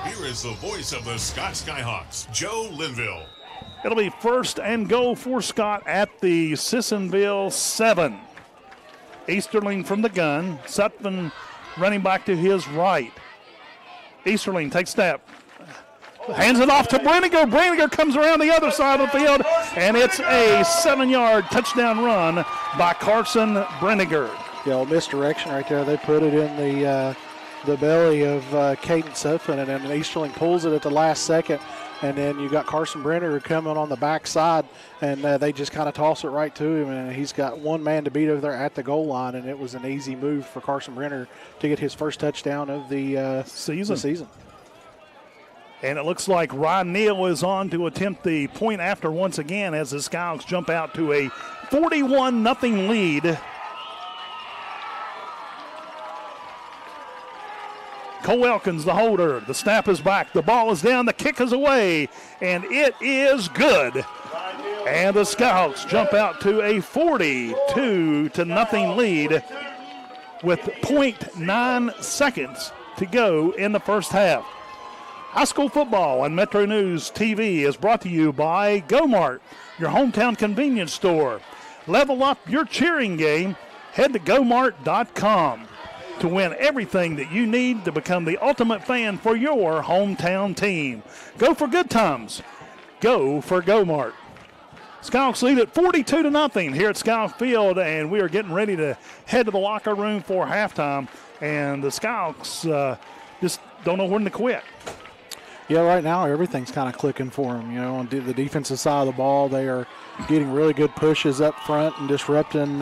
Here is the voice of the Scott Skyhawks, Joe Linville. It'll be 1st and goal for Scott at the Sissonville 7. Easterling from the gun. Sutphin running back to his right. Easterling takes snap. Hands it off to Brenninger. Brenninger comes around the other side of the field, and it's a 7-yard touchdown run by Carson Brenninger. Yeah, misdirection right there. They put it in the belly of Caden Sutphin, and then Easterling pulls it at the last second. And then you got Carson Brenner coming on the backside, and they just kind of toss it right to him, and he's got one man to beat over there at the goal line, and it was an easy move for Carson Brenner to get his first touchdown of the season. And it looks like Ryan Neal is on to attempt the point after once again as the Skyhawks jump out to a 41-0 lead. Cole Elkins, the holder. The snap is back. The ball is down. The kick is away. And it is good. And the Skyhawks jump out to a 42-0 lead with 0.9 seconds to go in the first half. High school football on Metro News TV is brought to you by Go-Mart, your hometown convenience store. Level up your cheering game. Head to gomart.com to win everything that you need to become the ultimate fan for your hometown team. Go for good times. Go for Go-Mart. Skyhawks lead at 42-0 here at Skyhawk Field, and we are getting ready to head to the locker room for halftime. And the Skyhawks just don't know when to quit. Yeah, right now everything's kind of clicking for them. You know, on the defensive side of the ball, they are getting really good pushes up front and disrupting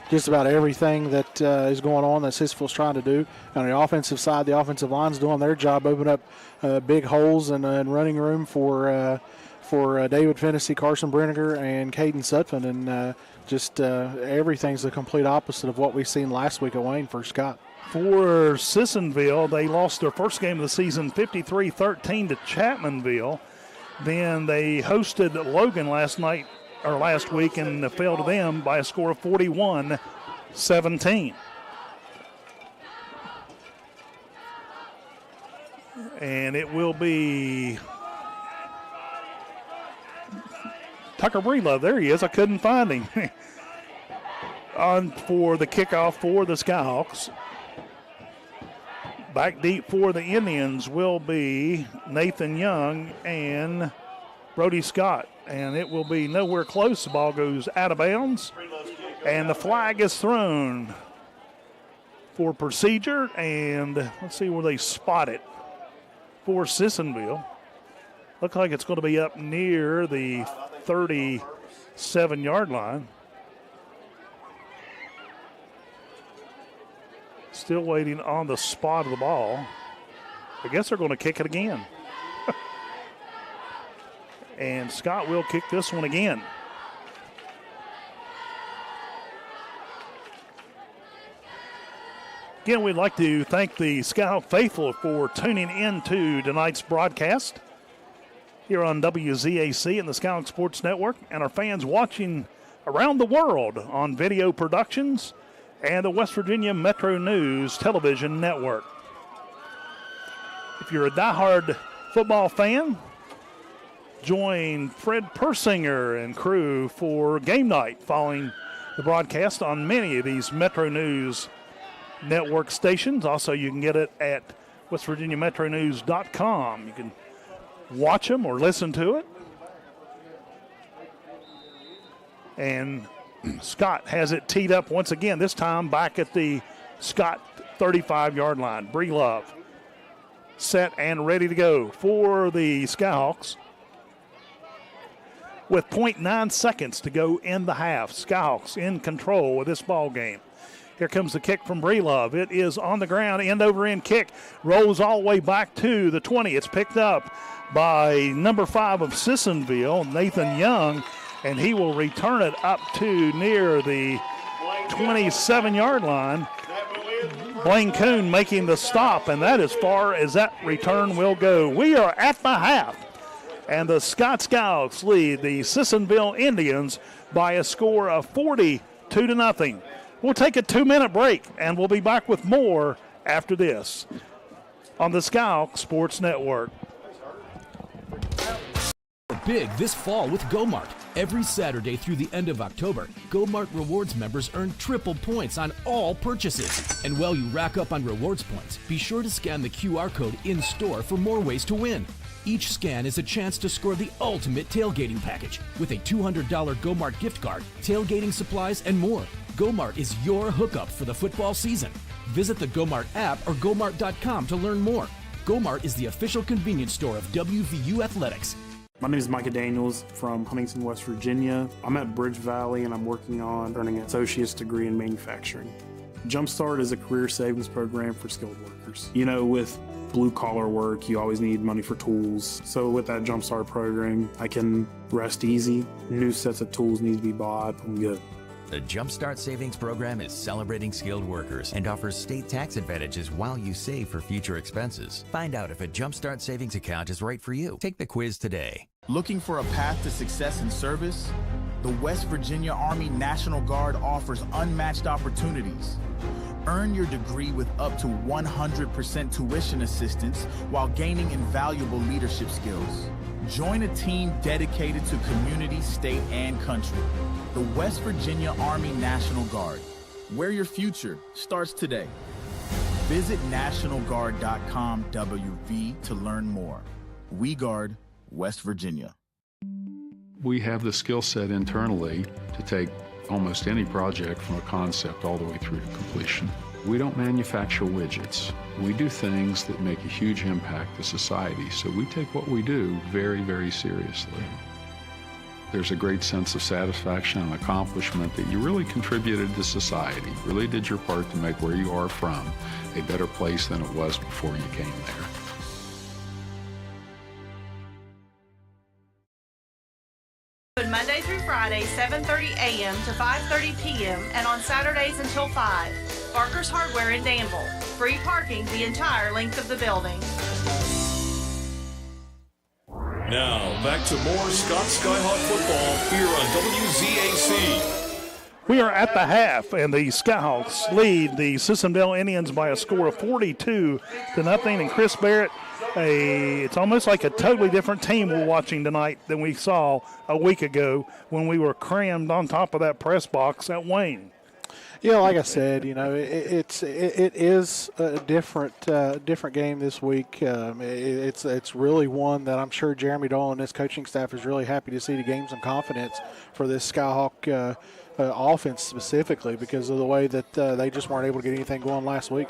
just about everything that is going on that Sissonville's trying to do. On the offensive side, the offensive line's doing their job, opening up big holes and running room for David Fennessy, Carson Brenniger, and Caden Sutphin, and everything's the complete opposite of what we've seen last week at Wayne for Scott. For Sissonville, they lost their first game of the season 53-13 to Chapmanville. Then they hosted Logan last week and fell to them by a score of 41-17. And it will be Tucker Breedlove. There he is. I couldn't find him. On for the kickoff for the Skyhawks. Back deep for the Indians will be Nathan Young and Brody Scott. And it will be nowhere close. The ball goes out of bounds. And the flag is thrown for procedure. And let's see where they spot it for Sissonville. Looks like it's going to be up near the 37-yard line. Still waiting on the spot of the ball. I guess they're going to kick it again. And Scott will kick this one again. Again, we'd like to thank the Skyhawk faithful for tuning in to tonight's broadcast here on WZAC and the Skyhawk Sports Network, and our fans watching around the world on video productions and the West Virginia Metro News television network. If you're a diehard football fan, join Fred Persinger and crew for game night following the broadcast on many of these Metro News network stations. Also, you can get it at westvirginiametronews.com. You can watch them or listen to it. And Scott has it teed up once again, this time back at the Scott 35-yard line. Breedlove set and ready to go for the Skyhawks with 0.9 seconds to go in the half. Skyhawks in control of this ball game. Here comes the kick from Breedlove. It is on the ground, end-over-end kick. Rolls all the way back to the 20. It's picked up by number 5 of Sissonville, Nathan Young, and he will return it up to near the 27-yard line. Blaine Kuhn making the stop, and that as far as that return will go. We are at the half, and the Scott Skyhawks lead the Sissonville Indians by a score of 42-0. We'll take a 2-minute break, and we'll be back with more after this on the Skyhawk Sports Network. Big this fall with Go-Mart. Every Saturday through the end of October, Go-Mart Rewards members earn triple points on all purchases. And while you rack up on rewards points, be sure to scan the QR code in-store for more ways to win. Each scan is a chance to score the ultimate tailgating package with a $200 Go-Mart gift card, tailgating supplies, and more. Go-Mart is your hookup for the football season. Visit the Go-Mart app or gomart.com to learn more. Go-Mart is the official convenience store of WVU Athletics. My name is Micah Daniels from Huntington, West Virginia. I'm at Bridge Valley and I'm working on earning an associate's degree in manufacturing. Jumpstart is a career savings program for skilled workers. You know, with blue-collar work, you always need money for tools. So with that Jumpstart program, I can rest easy. New sets of tools need to be bought. I'm good. The Jumpstart Savings Program is celebrating skilled workers and offers state tax advantages while you save for future expenses. Find out if a Jumpstart Savings account is right for you. Take the quiz today. Looking for a path to success in service? The West Virginia Army National Guard offers unmatched opportunities. Earn your degree with up to 100% tuition assistance while gaining invaluable leadership skills. Join a team dedicated to community, state, and country. The West Virginia Army National Guard, where your future starts today. Visit nationalguard.com WV to learn more. We guard West Virginia. We have the skill set internally to take almost any project from a concept all the way through to completion. We don't manufacture widgets. We do things that make a huge impact to society, so we take what we do very, very seriously. There's a great sense of satisfaction and accomplishment that you really contributed to society, really did your part to make where you are from a better place than it was before you came there. Monday through Friday, 7:30 a.m. to 5:30 p.m. and on Saturdays until 5. Barker's Hardware in Danville. Free parking the entire length of the building. Now, back to more Scott Skyhawk football here on WZAC. We are at the half, and the Skyhawks lead the Sissonville Indians by a score of 42-0. And Chris Barrett, it's almost like a totally different team we're watching tonight than we saw a week ago when we were crammed on top of that press box at Wayne. Yeah, like I said, you know, it is a different game this week. It's really one that I'm sure Jeremy Dole and his coaching staff is really happy to see to gain some confidence for this Skyhawk offense specifically because of the way that they just weren't able to get anything going last week.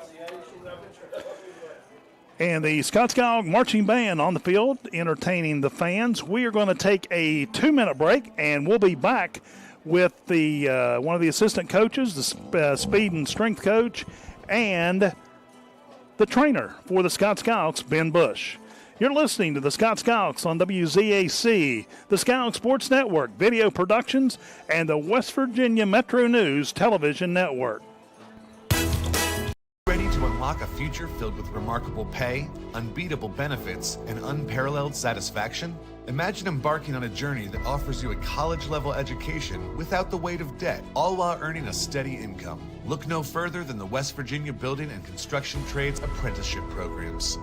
And the Scott Skyhawk marching band on the field entertaining the fans. We are going to take a 2-minute break, and we'll be back with the one of the assistant coaches, the speed and strength coach, and the trainer for the Scott Skyhawks, Ben Bush. You're listening to the Scott Skyhawks on WZAC, the Skyhawk Sports Network, Video Productions, and the West Virginia Metro News Television Network. Ready to unlock a future filled with remarkable pay, unbeatable benefits, and unparalleled satisfaction? Imagine embarking on a journey that offers you a college-level education without the weight of debt, all while earning a steady income. Look no further than the West Virginia Building and Construction Trades Apprenticeship Programs.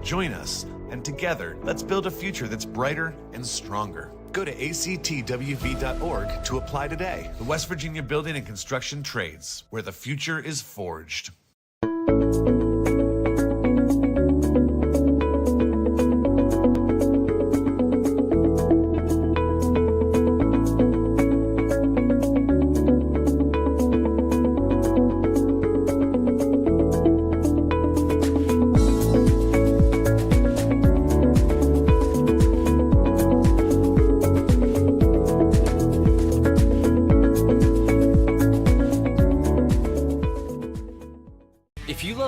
Join us, and together, let's build a future that's brighter and stronger. Go to actwv.org to apply today. The West Virginia Building and Construction Trades, where the future is forged.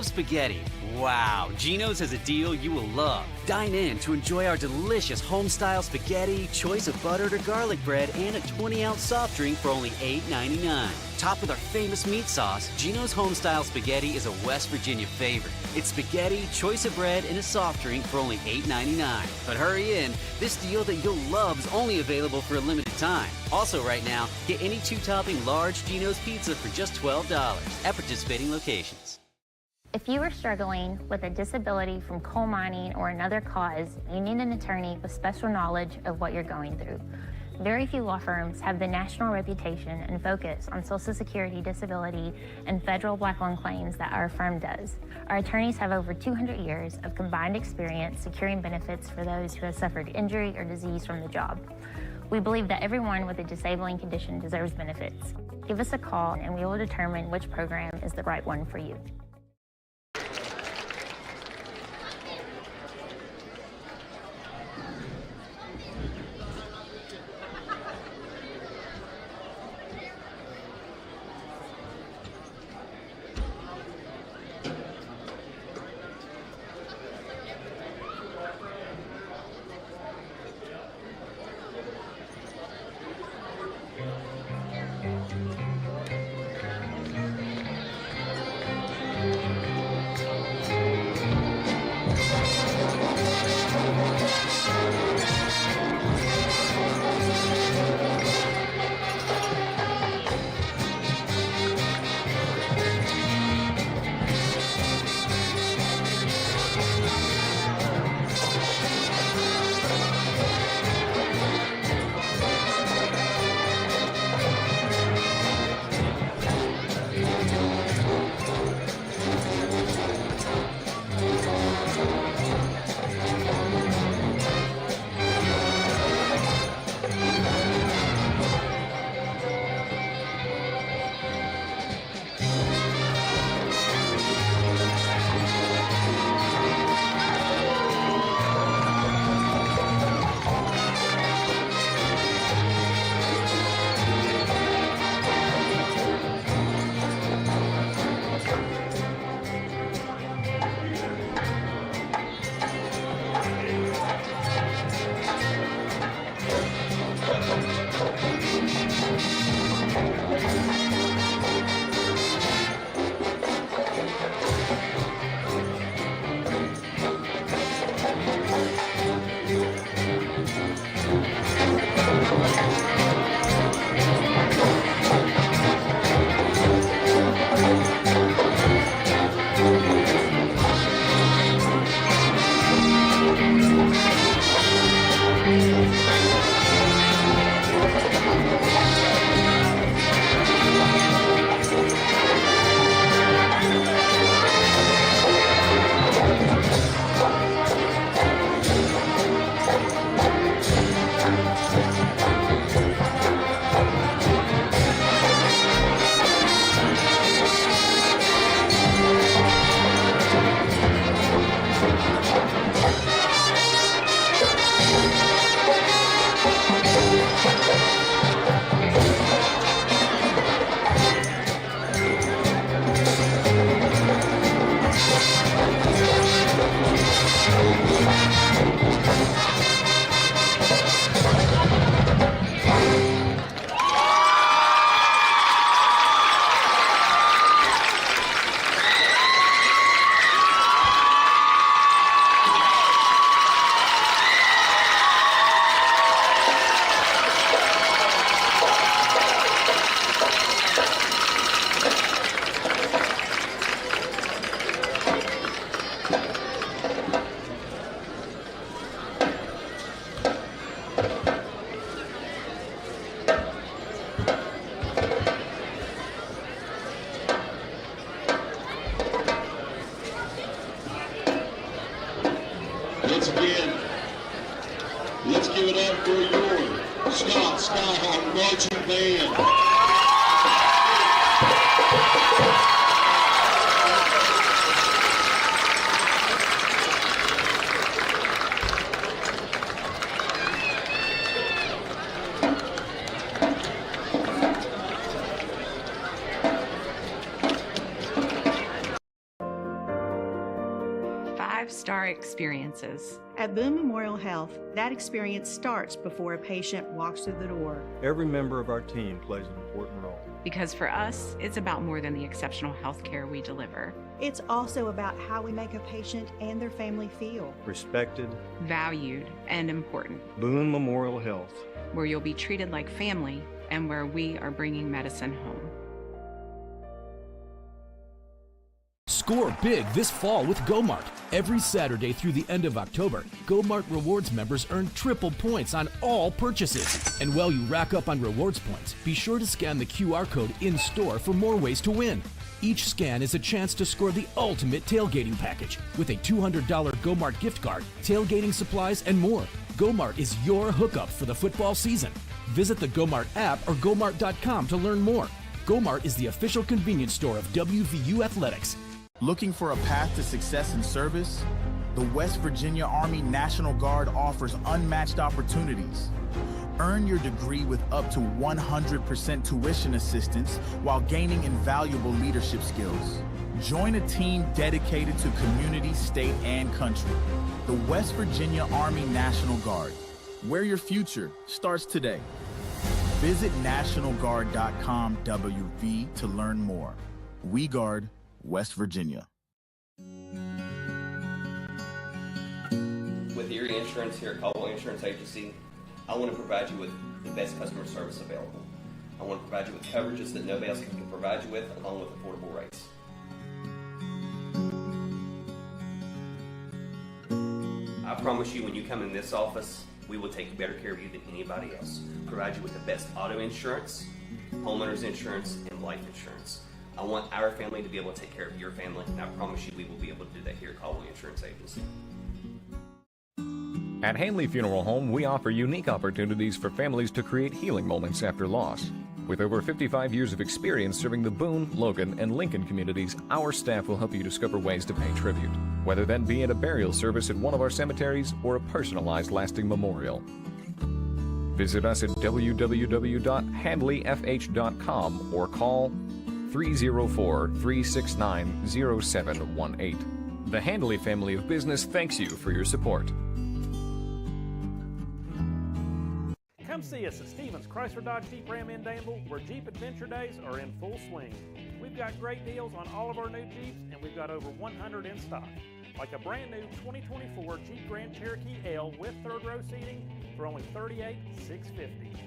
Spaghetti. Wow, Gino's has a deal you will love. Dine in to enjoy our delicious home-style spaghetti, choice of buttered or garlic bread, and a 20-ounce soft drink for only $8.99. Topped with our famous meat sauce, Gino's home-style spaghetti is a West Virginia favorite. It's spaghetti, choice of bread, and a soft drink for only $8.99. But hurry in, this deal that you'll love is only available for a limited time. Also right now, get any 2-topping large Gino's pizza for just $12 at participating locations. If you are struggling with a disability from coal mining or another cause, you need an attorney with special knowledge of what you're going through. Very few law firms have the national reputation and focus on Social Security, disability, and federal black loan claims that our firm does. Our attorneys have over 200 years of combined experience securing benefits for those who have suffered injury or disease from the job. We believe that everyone with a disabling condition deserves benefits. Give us a call and we will determine which program is the right one for you. Once again, let's give it up for your Scott Skyhawk Marching Band. Five-star experiences. At Boone Memorial Health, that experience starts before a patient walks through the door. Every member of our team plays an important role. Because for us, it's about more than the exceptional health care we deliver. It's also about how we make a patient and their family feel. Respected, valued, and important. Boone Memorial Health, where you'll be treated like family and where we are bringing medicine home. Score big this fall with GoMart. Every Saturday through the end of October, GoMart Rewards members earn triple points on all purchases. And while you rack up on rewards points, be sure to scan the QR code in-store for more ways to win. Each scan is a chance to score the ultimate tailgating package with a $200 GoMart gift card, tailgating supplies, and more. GoMart is your hookup for the football season. Visit the GoMart app or GoMart.com to learn more. GoMart is the official convenience store of WVU Athletics. Looking for a path to success in service? The West Virginia Army National Guard offers unmatched opportunities. Earn your degree with up to 100% tuition assistance while gaining invaluable leadership skills. Join a team dedicated to community, state, and country. The West Virginia Army National Guard, where your future starts today. Visit NationalGuard.com WV to learn more. We guard West Virginia. With Erie Insurance here at Caldwell Insurance Agency, I want to provide you with the best customer service available. I want to provide you with coverages that nobody else can provide you with, along with affordable rates. I promise you, when you come in this office, we will take better care of you than anybody else. Provide you with the best auto insurance, homeowners insurance, and life insurance. I want our family to be able to take care of your family, and I promise you we will be able to do that here at Caldwell Insurance Agency. At Hanley Funeral Home, we offer unique opportunities for families to create healing moments after loss. With over 55 years of experience serving the Boone, Logan, and Lincoln communities, our staff will help you discover ways to pay tribute, whether that be at a burial service at one of our cemeteries or a personalized lasting memorial. Visit us at www.handleyfh.com or call 304-369-0718. The Handley family of business thanks you for your support. Come see us at Stevens Chrysler Dodge Jeep Ram in Danville, where Jeep Adventure Days are in full swing. We've got great deals on all of our new Jeeps, and we've got over 100 in stock. Like a brand new 2024 Jeep Grand Cherokee L with third row seating for only $38,650.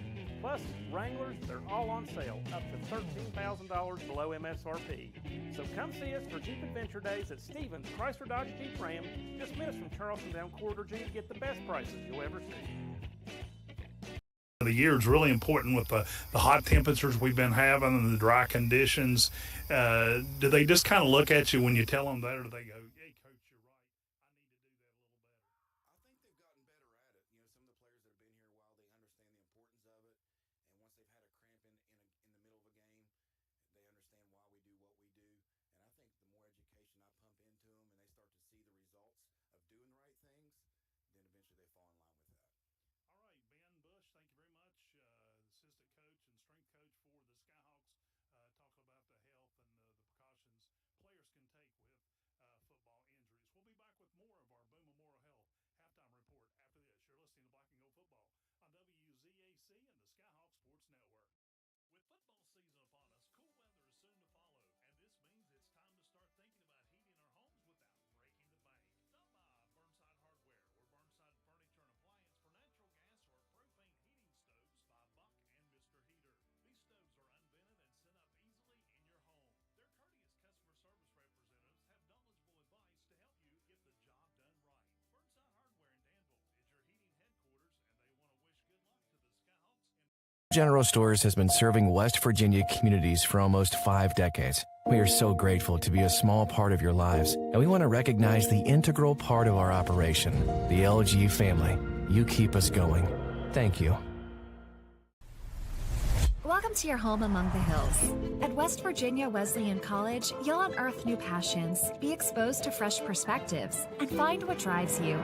Plus, Wranglers, they're all on sale, up to $13,000 below MSRP. So come see us for Jeep Adventure Days at Stevens Chrysler Dodge Jeep Ram, just minutes from Charleston down Corridor G to get the best prices you'll ever see. The year is really important with the hot temperatures we've been having and the dry conditions. Do they just kind of look at you when you tell them that, or do they go, hey, Coach, you're right, I need to do that a little better? I think they've gotten better at it. You know, some of the players that have been here a while, they understand the importance of it. And once they've had a cramp in the middle of a game, they understand why we do what we do. And I think the more education I pump into them and they start to see the results of doing the right things, then eventually they fall in line with that. All right, Ben Bush, thank you very much, assistant coach and strength coach for the Skyhawks, talking about the health and the precautions players can take with football injuries. We'll be back with more of our Boone Memorial Health halftime report after this. You're listening to Black and Gold Football on WZAC and the Skyhawk Sports Network. With football season upon us, cool weather is soon to follow, and this means it's time to start thinking about heating our homes without breaking the bank. Stop by Burnside Hardware or Burnside Furniture and Appliance for natural gas or propane heating stoves by Buck and Mr. Heater. These stoves are unvented and set up easily in your home. Their courteous customer service representatives have knowledgeable advice to help you get the job done right. Burnside Hardware in Danville is your heating headquarters, and they want to wish good luck to the Skyhawks. General Stores has been serving West Virginia communities for almost 5 decades. We are so grateful to be a small part of your lives, and we want to recognize the integral part of our operation, the LG family. You keep us going. Thank you. Welcome to your home among the hills. At West Virginia Wesleyan College, you'll unearth new passions, be exposed to fresh perspectives, and find what drives you.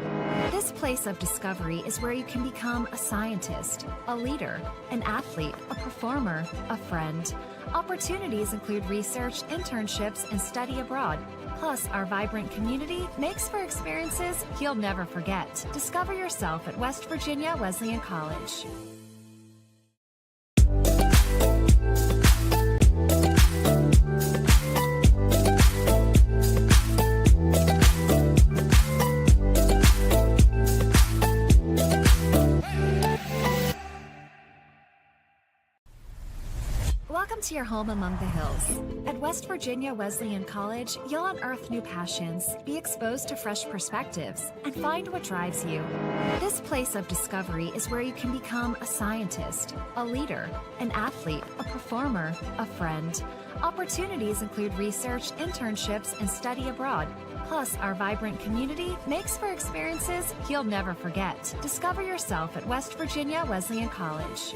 This place of discovery is where you can become a scientist, a leader, an athlete, a performer, a friend. Opportunities include research, internships, and study abroad. Plus, our vibrant community makes for experiences you'll never forget. Discover yourself at West Virginia Wesleyan College. Welcome to your home among the hills. At West Virginia Wesleyan College, you'll unearth new passions, be exposed to fresh perspectives, and find what drives you. This place of discovery is where you can become a scientist, a leader, an athlete, a performer, a friend. Opportunities include research, internships, and study abroad. Plus, our vibrant community makes for experiences you'll never forget. Discover yourself at West Virginia Wesleyan College.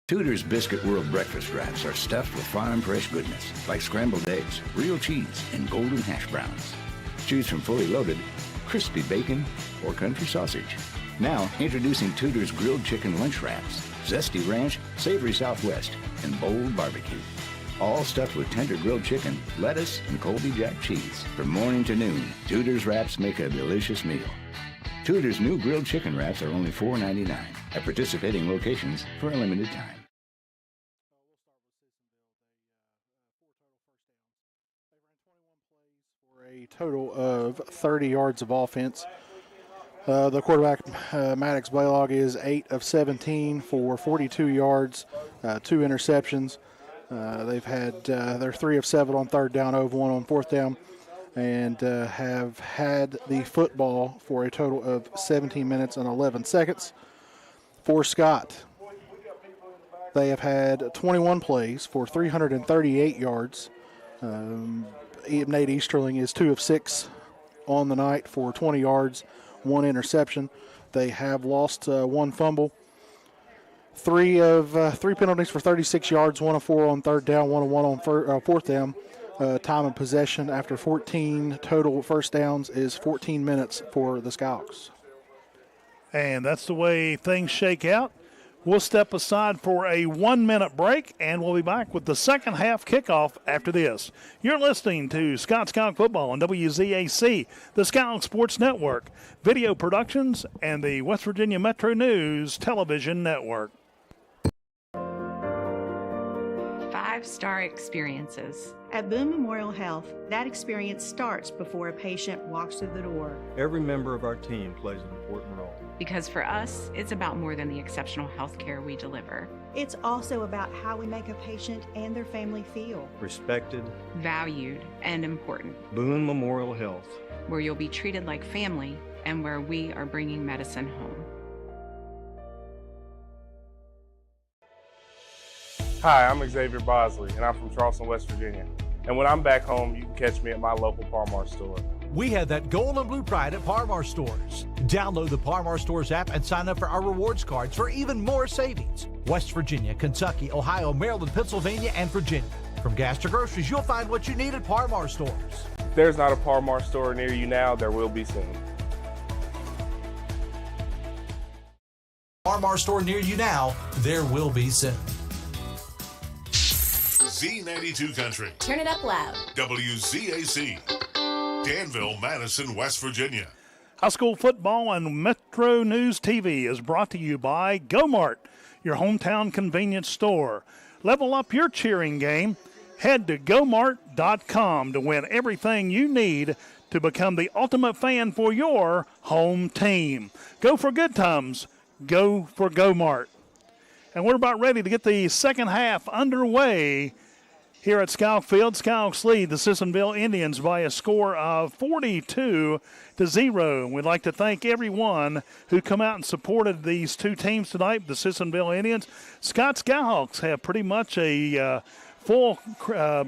Tudor's Biscuit World breakfast wraps are stuffed with farm-fresh goodness, like scrambled eggs, real cheese, and golden hash browns. Choose from fully loaded, crispy bacon, or country sausage. Now, introducing Tudor's Grilled Chicken Lunch Wraps, zesty ranch, savory Southwest, and bold barbecue. All stuffed with tender grilled chicken, lettuce, and Colby Jack cheese. From morning to noon, Tudor's wraps make a delicious meal. Tudor's new grilled chicken wraps are only $4.99 at participating locations for a limited time. A total of 30 yards of offense. The quarterback, Maddox Blaylock, is 8 of 17 for 42 yards, 2 interceptions. They've had they're 3 of 7 on third down, 0 of 1 on fourth down, and have had the football for a total of 17 minutes and 11 seconds. For Scott, they have had 21 plays for 338 yards. Nate Easterling is 2 of 6 on the night for 20 yards, 1 interception. They have lost 1 fumble. 3 penalties for 36 yards, 1 of 4 on third down, 1 of 1 on fourth down. Time of possession after 14 total first downs is 14 minutes for the Skyhawks. And that's the way things shake out. We'll step aside for a 1-minute break, and we'll be back with the second half kickoff after this. You're listening to Scott Skyhawk Football on WZAC, the Skyhawk Sports Network, Video Productions, and the West Virginia Metro News Television Network. 5-star experiences. At Boone Memorial Health, that experience starts before a patient walks through the door. Every member of our team plays an important role. Because for us, it's about more than the exceptional health care we deliver. It's also about how we make a patient and their family feel. Respected, valued, and important. Boone Memorial Health, where you'll be treated like family and where we are bringing medicine home. Hi, I'm Xavier Bosley, and I'm from Charleston, West Virginia. And when I'm back home, you can catch me at my local Par-Mar store. We have that gold and blue pride at Par-Mar stores. Download the Par-Mar stores app and sign up for our rewards cards for even more savings. West Virginia, Kentucky, Ohio, Maryland, Pennsylvania, and Virginia. From gas to groceries, you'll find what you need at Par-Mar stores. If there's not a Par-Mar store near you now, there will be soon. Par-Mar store near you now, there will be soon. Z92 Country. Turn it up loud. WZAC. Danville, Madison, West Virginia. High school football on Metro News TV is brought to you by GoMart, your hometown convenience store. Level up your cheering game. Head to GoMart.com to win everything you need to become the ultimate fan for your home team. Go for good times. Go for GoMart. And we're about ready to get the second half underway here at Skyhawk Field. Skyhawks lead the Sissonville Indians by a score of 42-0. We'd like to thank everyone who come out and supported these two teams tonight, the Sissonville Indians. Scott Skyhawks have pretty much a full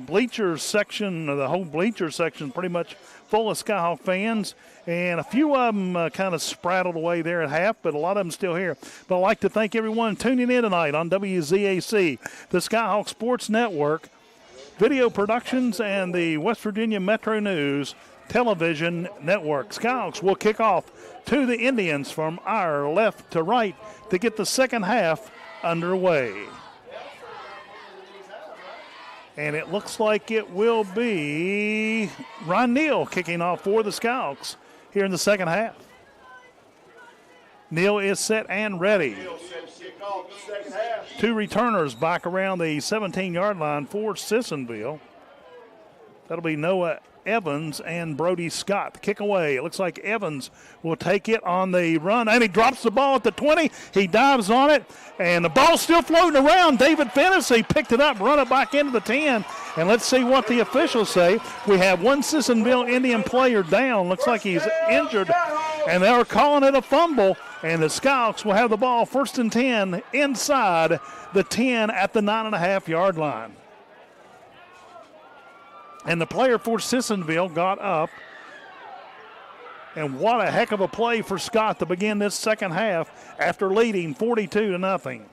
bleachers section, the whole bleacher section pretty much full of Skyhawk fans, and a few of them kind of spraddled away there at half, but a lot of them still here. But I'd like to thank everyone tuning in tonight on WZAC, the Skyhawk Sports Network, Video Productions, and the West Virginia Metro News Television Network. Skyhawks will kick off to the Indians from our left to right to get the second half underway. And it looks like it will be Ron Neal kicking off for the Skyhawks here in the second half. Neal is set and ready. Two returners back around the 17-yard line for Sissonville. That'll be Noah Evans and Brody Scott. The kick away. It looks like Evans will take it on the run, and he drops the ball at the 20. He dives on it, and the ball's still floating around. David Fennessy picked it up, run it back into the 10, and let's see what the officials say. We have one Sissonville Indian player down. Looks like he's injured, and they're calling it a fumble, and the Skyhawks will have the ball 1st and 10 inside the 10 at the 9.5-yard line. And the player for Sissonville got up. And what a heck of a play for Scott to begin this second half after leading 42-0.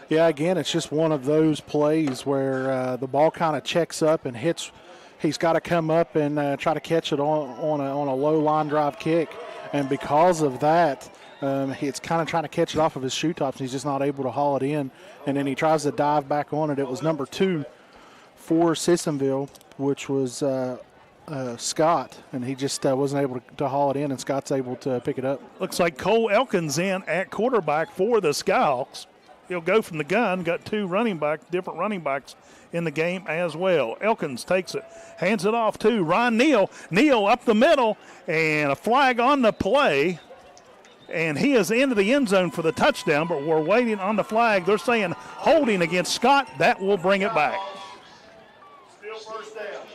Yeah, again, it's just one of those plays where the ball kind of checks up and hits. He's got to come up and try to catch it on a low line drive kick. And because of that, it's kind of trying to catch it off of his shoe tops. And he's just not able to haul it in. And then he tries to dive back on it. It was number 2 for Sissonville, which was Scott, and he just wasn't able to haul it in, and Scott's able to pick it up. Looks like Cole Elkins in at quarterback for the Skyhawks. He'll go from the gun. Got two different running backs in the game as well. Elkins takes it, hands it off to Ron Neal. Neal up the middle, and a flag on the play. And he is into the end zone for the touchdown, but we're waiting on the flag. They're saying holding against Scott. That will bring it back.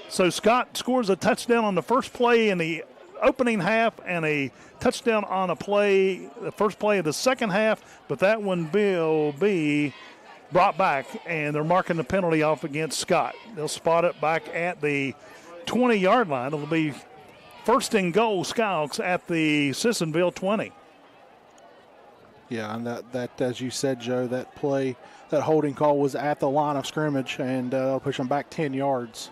So Scott scores a touchdown on the first play in the opening half and a touchdown on the first play of the second half, but that one will be brought back, and they're marking the penalty off against Scott. They'll spot it back at the 20-yard line. It'll be 1st and goal, Skyhawks at the Sissonville 20. Yeah, and that as you said, Joe, that play, that holding call was at the line of scrimmage, and they'll push them back 10 yards.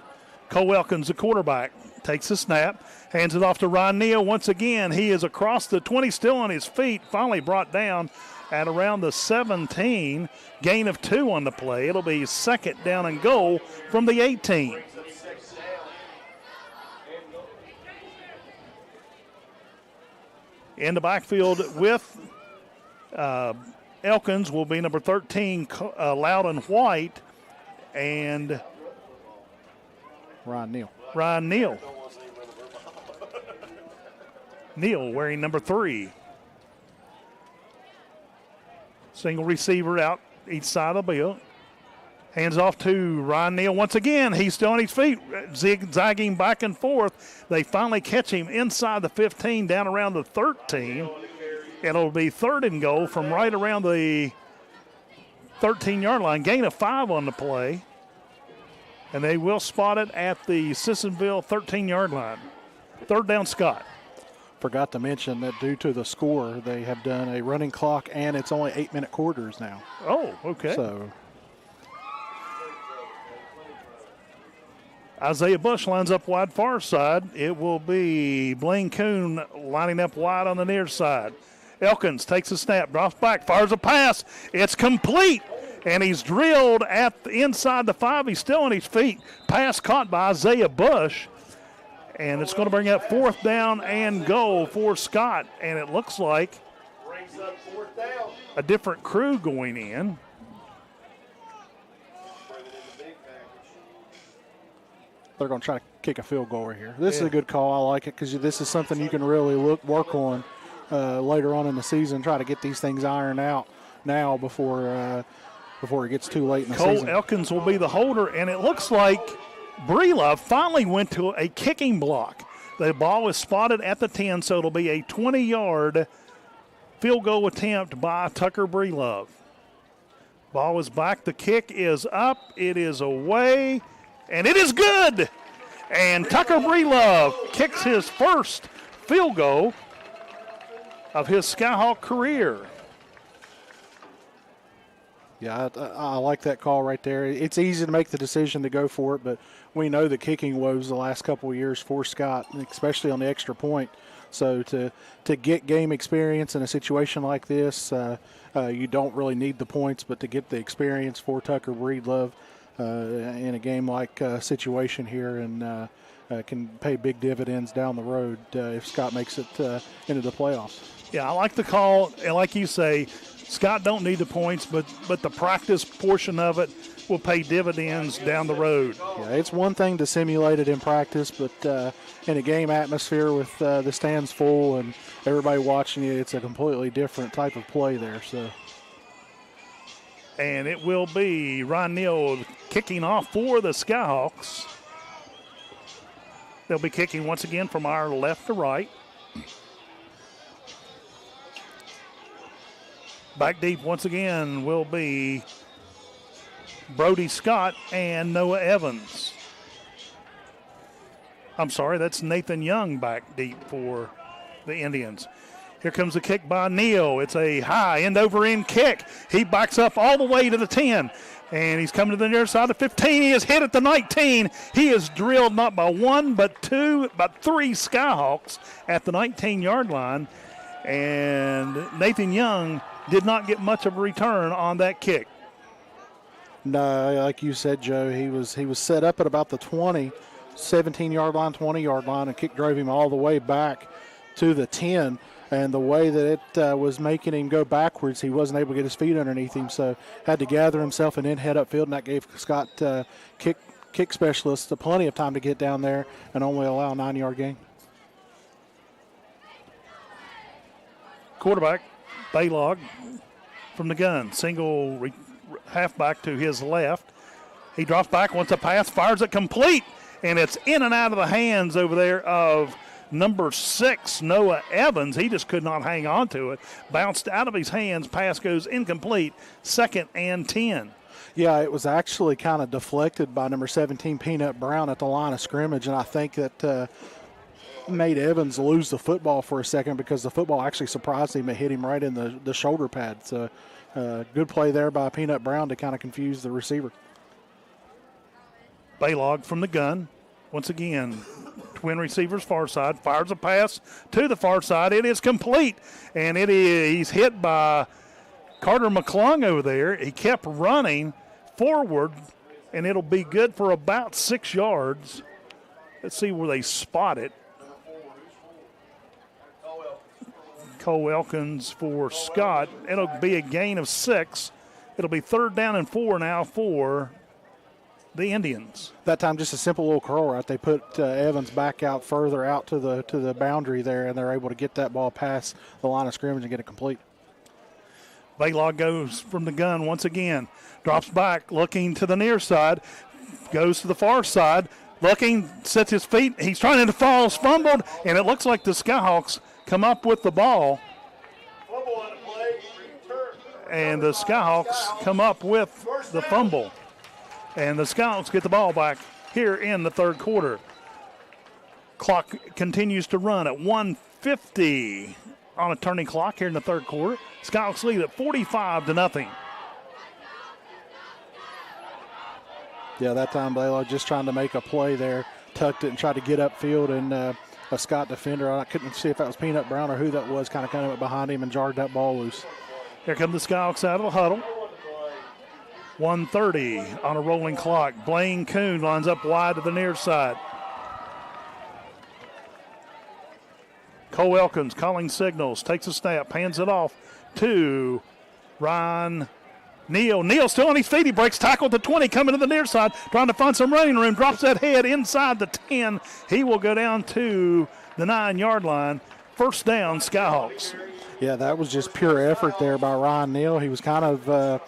Cole Elkins, the quarterback, takes the snap, hands it off to Ron Neal. Once again, he is across the 20, still on his feet, finally brought down at around the 17. Gain of 2 on the play. It'll be 2nd down and goal from the 18. In the backfield with Elkins will be number 13, Loudon White, and Ron Neal. Neal wearing number 3. Single receiver out each side of the field. Hands off to Ron Neal once again. He's still on his feet, zigzagging back and forth. They finally catch him inside the 15, down around the 13. It'll be 3rd and goal from right around the 13-yard line. Gain of 5 on the play. And they will spot it at the Sissonville 13-yard line. 3rd down, Scott. Forgot to mention that due to the score, they have done a running clock, and it's only 8-minute quarters now. Oh, okay. So Isaiah Bush lines up wide far side. It will be Blaine Kuhn lining up wide on the near side. Elkins takes a snap, drops back, fires a pass. It's complete. And he's drilled at the inside the 5. He's still on his feet. Pass caught by Isaiah Bush. And it's going to bring up 4th down and goal for Scott. And it looks like a different crew going in. they're going to try to kick a field goal right here. This is a good call. I like it because this is something you can really work on later on in the season. Try to get these things ironed out now before it gets too late in the season. Cole Elkins will be the holder, and it looks like Breelove finally went to a kicking block. The ball was spotted at the 10, so it'll be a 20-yard field goal attempt by Tucker Breelove. Ball is back. The kick is up. It is away, and it is good. And Tucker Breelove kicks his first field goal of his Skyhawk career. Yeah, I like that call right there. It's easy to make the decision to go for it, but we know the kicking woes the last couple of years for Scott, especially on the extra point. So to get game experience in a situation like this, you don't really need the points, but to get the experience for Tucker Breedlove in a game like situation here and can pay big dividends down the road if Scott makes it into the playoffs. Yeah, I like the call. And like you say, Scott don't need the points, but the practice portion of it will pay dividends down the road. Yeah, it's one thing to simulate it in practice, but in a game atmosphere with the stands full and everybody watching you, it's a completely different type of play there. So, and it will be Ron Neal kicking off for the Skyhawks. They'll be kicking once again from our left to right. Back deep once again will be Brody Scott and Noah Evans. I'm sorry, that's Nathan Young back deep for the Indians. Here comes the kick by Neal. It's a high end-over-end kick. He backs up all the way to the 10, and he's coming to the near side of 15. He is hit at the 19. He is drilled not by one, but two, but three Skyhawks at the 19-yard line, and Nathan Young did not get much of a return on that kick. No, like you said, Joe, he was set up at about the 20, 17-yard line, 20-yard line, and kick drove him all the way back to the 10. And the way that it was making him go backwards, he wasn't able to get his feet underneath him, so had to gather himself and then head upfield, and that gave Scott kick specialists plenty of time to get down there and only allow a 9-yard gain. Quarterback Baylog from the gun, single halfback to his left. He drops back, wants a pass, fires it complete, and it's in and out of the hands over there of number 6, Noah Evans. He just could not hang on to it. Bounced out of his hands, pass goes incomplete, 2nd and 10. Yeah, it was actually kind of deflected by number 17, Peanut Brown, at the line of scrimmage, and I think that made Evans lose the football for a second because the football actually surprised him and hit him right in the shoulder pad. So good play there by Peanut Brown to kind of confuse the receiver. Baylog from the gun. Once again, twin receivers far side, fires a pass to the far side. It is complete, and he's hit by Carter McClung over there. He kept running forward, and it'll be good for about 6 yards. Let's see where they spot it. Cole Elkins for Scott. It'll be a gain of 6. It'll be 3rd down and 4 now for the Indians. That time, just a simple little curl route. They put Evans back out further out to the boundary there, and they're able to get that ball past the line of scrimmage and get it complete. Baylog goes from the gun once again. Drops back, looking to the near side. Goes to the far side. Looking, sets his feet. He's trying to fall, fumbled, and it looks like the Skyhawks come up with the ball. And the Skyhawks come up with the fumble. And the Skyhawks get the ball back here in the 3rd quarter. Clock continues to run at 1:50 on a turning clock here in the 3rd quarter. Skyhawks lead at 45-0. Yeah, that time Baylor just trying to make a play there, tucked it and tried to get upfield, and a Scott defender, I couldn't see if that was Peanut Brown or who that was, kind of went behind him and jarred that ball loose. Here come the Skyhawks out of the huddle. 1:30 on a rolling clock. Blaine Kuhn lines up wide to the near side. Cole Elkins calling signals, takes a snap, hands it off to Ron Neal. Neal still on his feet. He breaks tackle at the 20, coming to the near side, trying to find some running room. Drops that head inside the 10. He will go down to the 9-yard line. 1st down, Skyhawks. Yeah, that was just pure effort there by Ron Neal. He was kind of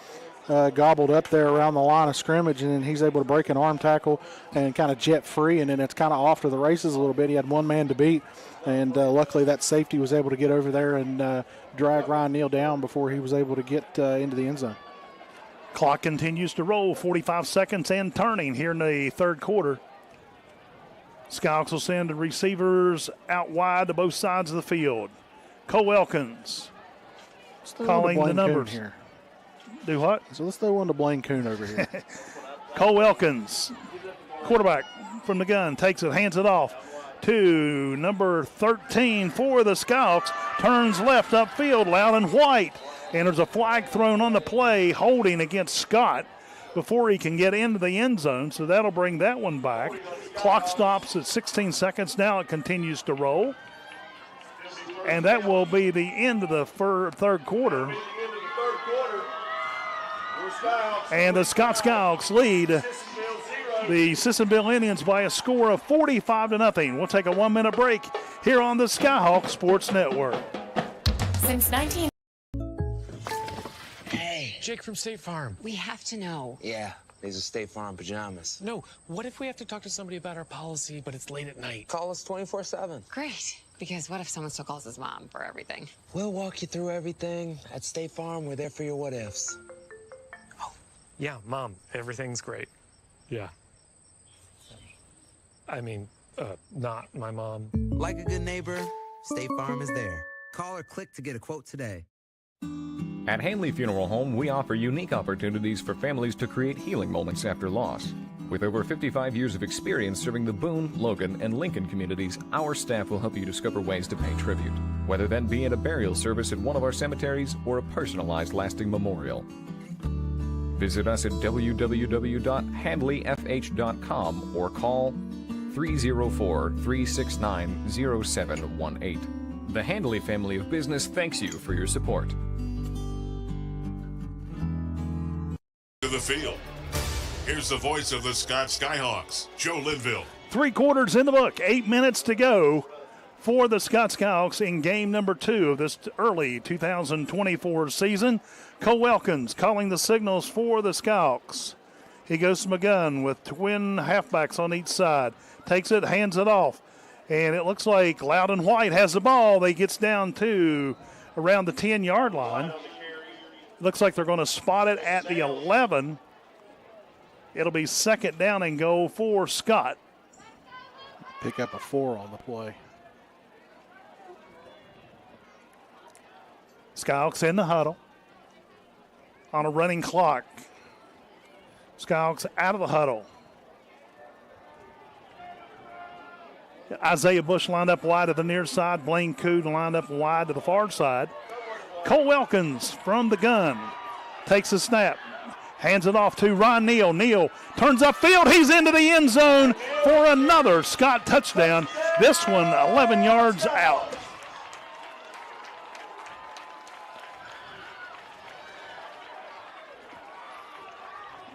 gobbled up there around the line of scrimmage, and then he's able to break an arm tackle and kind of jet free, and then it's kind of off to the races a little bit. He had one man to beat, and luckily that safety was able to get over there and drag Ron Neal down before he was able to get into the end zone. Clock continues to roll, 45 seconds and turning here in the third quarter. Skyhawks will send the receivers out wide to both sides of the field. Cole Elkins calling the numbers. Here. Do what? So let's throw one to Blaine Coon over here. Cole Elkins, quarterback from the gun, takes it, hands it off to number 13 for the Skyhawks. Turns left upfield, Loudon White. And there's a flag thrown on the play, holding against Scott before he can get into the end zone. So that'll bring that one back. Clock stops at 16 seconds. Now it continues to roll. And that will be the end of the third quarter. And the Scott Skyhawks lead the Sissonville Indians by a score of 45-0. We'll take a 1-minute break here on the Skyhawk Sports Network. Since 19... Hey. Jake from State Farm. We have to know. Yeah, these are State Farm pajamas. No, what if we have to talk to somebody about our policy, but it's late at night? Call us 24/7. Great, because what if someone still calls his mom for everything? We'll walk you through everything. At State Farm, we're there for your what-ifs. Oh, yeah, Mom, everything's great. Yeah. I mean, not my mom. Like a good neighbor, State Farm is there. Call or click to get a quote today. At Hanley Funeral Home, we offer unique opportunities for families to create healing moments after loss. With over 55 years of experience serving the Boone, Logan, and Lincoln communities, our staff will help you discover ways to pay tribute, whether that be at a burial service at one of our cemeteries or a personalized lasting memorial. Visit us at www.handleyfh.com or call 304-369-0718. The Handley family of business thanks you for your support. To the field. Here's the voice of the Scott Skyhawks, Joe Linville. 3 quarters in the book, 8 minutes to go for the Scott Skyhawks in game number 2 of this early 2024 season. Cole Elkins calling the signals for the Skyhawks. He goes from a gun with twin halfbacks on each side. Takes it, hands it off. And it looks like Loudon White has the ball. They gets down to around the 10-yard line. Looks like they're going to spot it at the 11. It'll be second down and goal for Scott. Pick up a 4 on the play. Skyhawks in the huddle on a running clock. Skyhawks out of the huddle. Isaiah Bush lined up wide to the near side. Blaine Coon lined up wide to the far side. Cole Elkins from the gun takes a snap. Hands it off to Ron Neal. Neal turns upfield. He's into the end zone for another Scott touchdown. This one 11 yards out.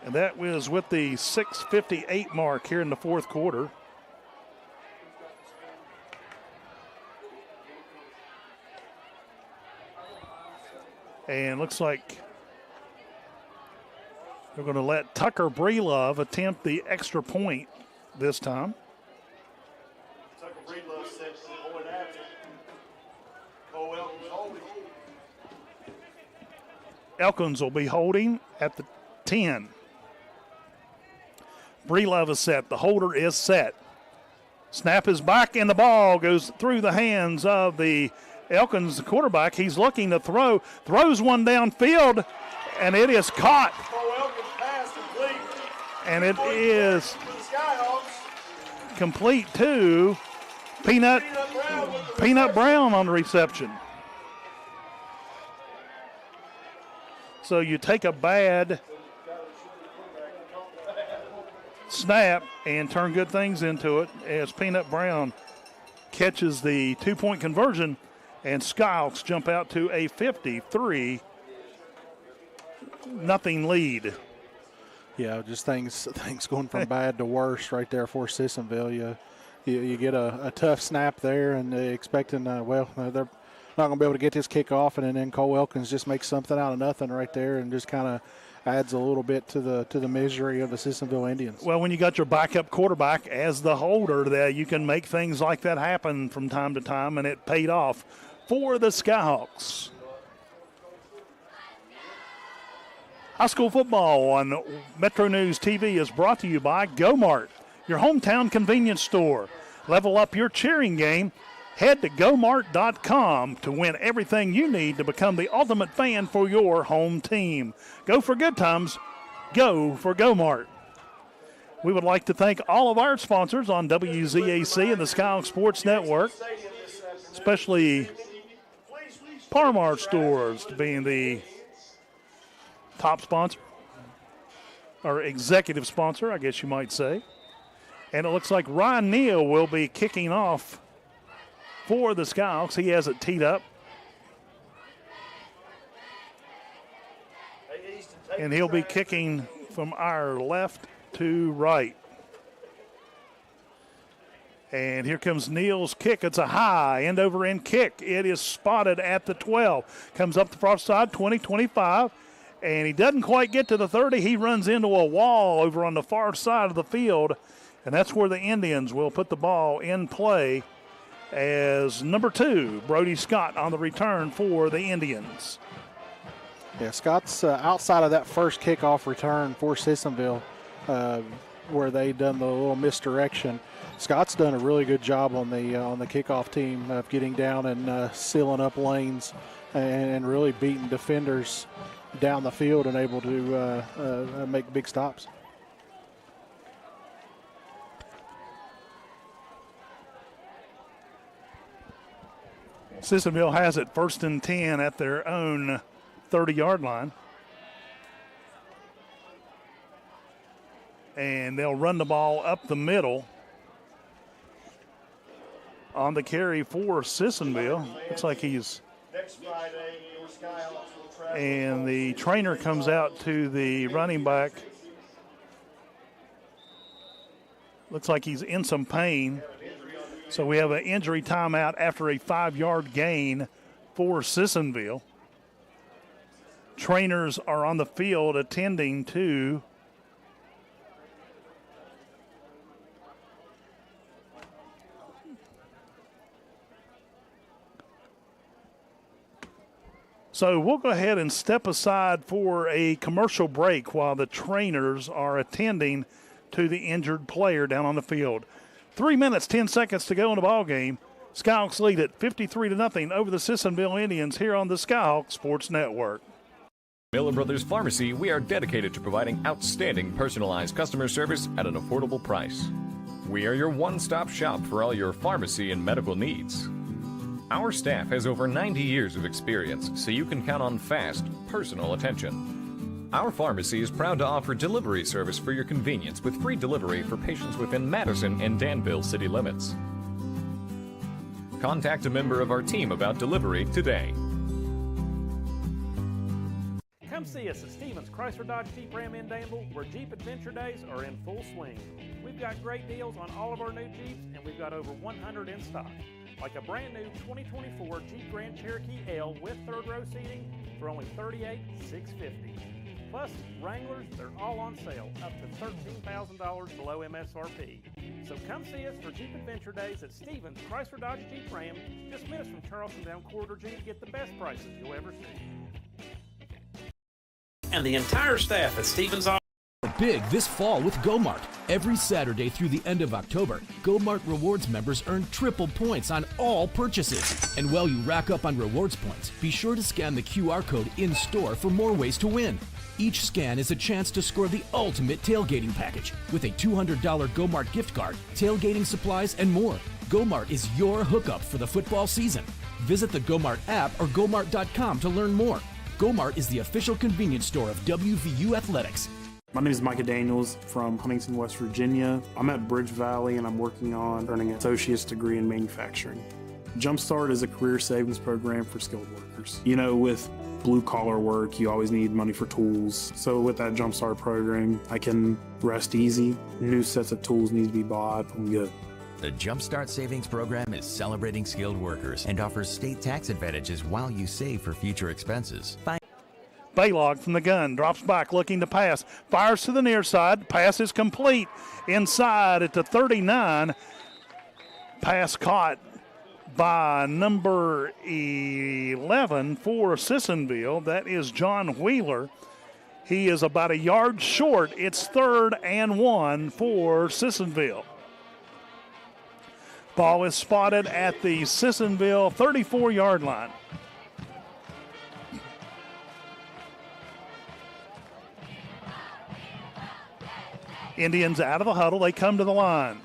And that was with the 6:58 mark here in the fourth quarter. And looks like they're going to let Tucker Breelove attempt the extra point this time. Tucker Breelove sets the point after. Cole Elkins holding. Elkins will be holding at the 10. Breelove is set. The holder is set. Snap is back, and the ball goes through the hands of the Elkins, the quarterback. He's looking to throw. Throws one downfield, and it is caught. And it is complete to Peanut Brown on the reception. So you take a bad snap and turn good things into it as Peanut Brown catches the 2-point conversion, and Skyhawks jump out to a 53-0 lead. Yeah, just things going from bad to worse right there for Sissonville. You get a tough snap there, and expecting, they're not going to be able to get this kick off, and then Cole Elkins just makes something out of nothing right there and just kind of adds a little bit to the misery of the Sissonville Indians. Well, when you got your backup quarterback as the holder, there you can make things like that happen from time to time, and it paid off for the Skyhawks. High school football on Metro News TV is brought to you by GoMart, your hometown convenience store. Level up your cheering game. Head to GoMart.com to win everything you need to become the ultimate fan for your home team. Go for good times. Go for GoMart. We would like to thank all of our sponsors on WZAC and the Skyhawks Sports Network, especially Parmar Stores being the top sponsor, or executive sponsor, I guess you might say. And it looks like Ryan Neal will be kicking off for the Skyhawks. He has it teed up. And he'll be kicking from our left to right. And here comes Neal's kick. It's a high end-over-end kick. It is spotted at the 12. Comes up the far side, 20, 25. And he doesn't quite get to the 30. He runs into a wall over on the far side of the field. And that's where the Indians will put the ball in play as number 2, Brody Scott, on the return for the Indians. Yeah, Scott's outside of that first kickoff return for Sissonville, where they done the little misdirection. Scott's done a really good job on the kickoff team of getting down and sealing up lanes and really beating defenders down the field and able to make big stops. Sissonville has it 1st and 10 at their own 30-yard line. And they'll run the ball up the middle. On the carry for Sissonville. Looks like he's... And the trainer comes out to the running back. Looks like he's in some pain. So we have an injury timeout after a 5-yard gain for Sissonville. Trainers are on the field attending to So we'll go ahead and step aside for a commercial break while the trainers are attending to the injured player down on the field. 3 minutes, 10 seconds to go in the ball game. Skyhawks lead it 53-0 over the Sissonville Indians here on the Skyhawks Sports Network. Miller Brothers Pharmacy, we are dedicated to providing outstanding personalized customer service at an affordable price. We are your one-stop shop for all your pharmacy and medical needs. Our staff has over 90 years of experience, so you can count on fast, personal attention. Our pharmacy is proud to offer delivery service for your convenience with free delivery for patients within Madison and Danville city limits. Contact a member of our team about delivery today. Come see us at Stevens Chrysler Dodge Jeep Ram in Danville, where Jeep Adventure Days are in full swing. We've got great deals on all of our new Jeeps, and we've got over 100 in stock. Like a brand new 2024 Jeep Grand Cherokee L with third row seating for only $38,650. Plus, Wranglers, they're all on sale, up to $13,000 below MSRP. So come see us for Jeep Adventure Days at Stevens Chrysler Dodge Jeep Ram, just minutes from Charleston down Corridor G to get the best prices you'll ever see. And the entire staff at Stevens Big this fall with GoMart. Every Saturday through the end of October, GoMart Rewards members earn triple points on all purchases. And while you rack up on rewards points, be sure to scan the QR code in-store for more ways to win. Each scan is a chance to score the ultimate tailgating package with a $200 GoMart gift card, tailgating supplies, and more. GoMart is your hookup for the football season. Visit the GoMart app or GoMart.com to learn more. GoMart is the official convenience store of WVU Athletics. My name is Micah Daniels from Huntington, West Virginia. I'm at Bridge Valley and I'm working on earning an associate's degree in manufacturing. Jumpstart is a career savings program for skilled workers. You know, with blue collar work, you always need money for tools. So with that Jumpstart program, I can rest easy. New sets of tools need to be bought. I'm good. The Jumpstart Savings Program is celebrating skilled workers and offers state tax advantages while you save for future expenses. Baylog from the gun, drops back, looking to pass, fires to the near side, pass is complete, inside at the 39, pass caught by number 11 for Sissonville, that is John Wheeler, He is about a yard short. It's 3rd and 1 for Sissonville. Ball is spotted at the Sissonville 34-yard line. Indians out of the huddle. They come to the line.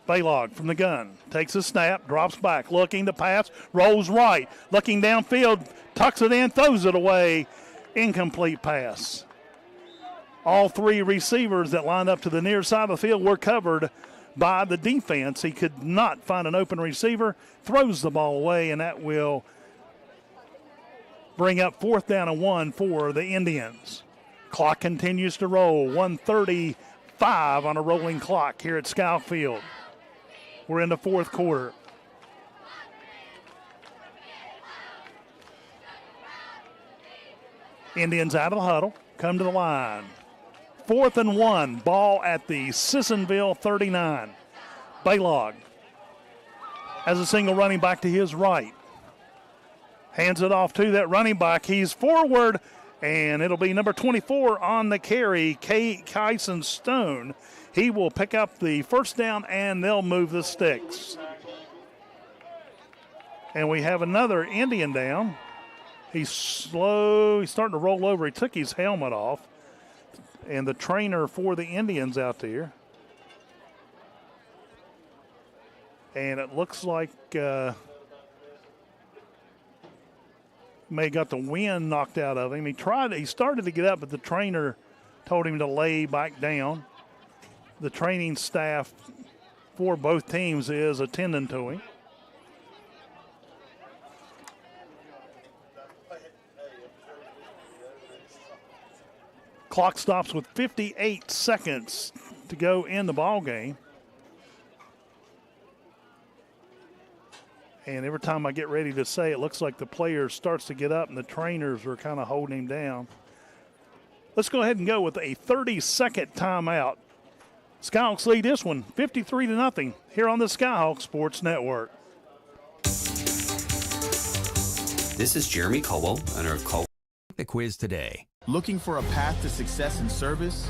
Baylog from the gun. Takes a snap, drops back, looking to pass, rolls right, looking downfield, tucks it in, throws it away. Incomplete pass. All 3 receivers that lined up to the near side of the field were covered by the defense. He could not find an open receiver, throws the ball away, and that will bring up 4th down and 1 for the Indians. Clock continues to roll. 1:35 on a rolling clock here at Skyhawk Field. We're in the 4th quarter. Indians out of the huddle, come to the line. 4th and 1, ball at the Sissonville 39. Baylog has a single running back to his right. Hands it off to that running back. He's forward, and it'll be number 24 on the carry, Kyson Stone. He will pick up the first down, and they'll move the sticks. And we have another Indian down. He's slow. He's starting to roll over. He took his helmet off. And the trainer for the Indians out there. And it looks like may got the wind knocked out of him. He started to get up, but the trainer told him to lay back down. The training staff for both teams is attending to him. Clock stops with 58 seconds to go in the ball game. And every time I get ready to say, it looks like the player starts to get up and the trainers are kind of holding him down. Let's go ahead and go with a 30-second timeout. Skyhawks lead this one 53-0 here on the Skyhawk Sports Network. This is Jeremy Colwell, owner of Colwell. The quiz today. Looking for a path to success in service?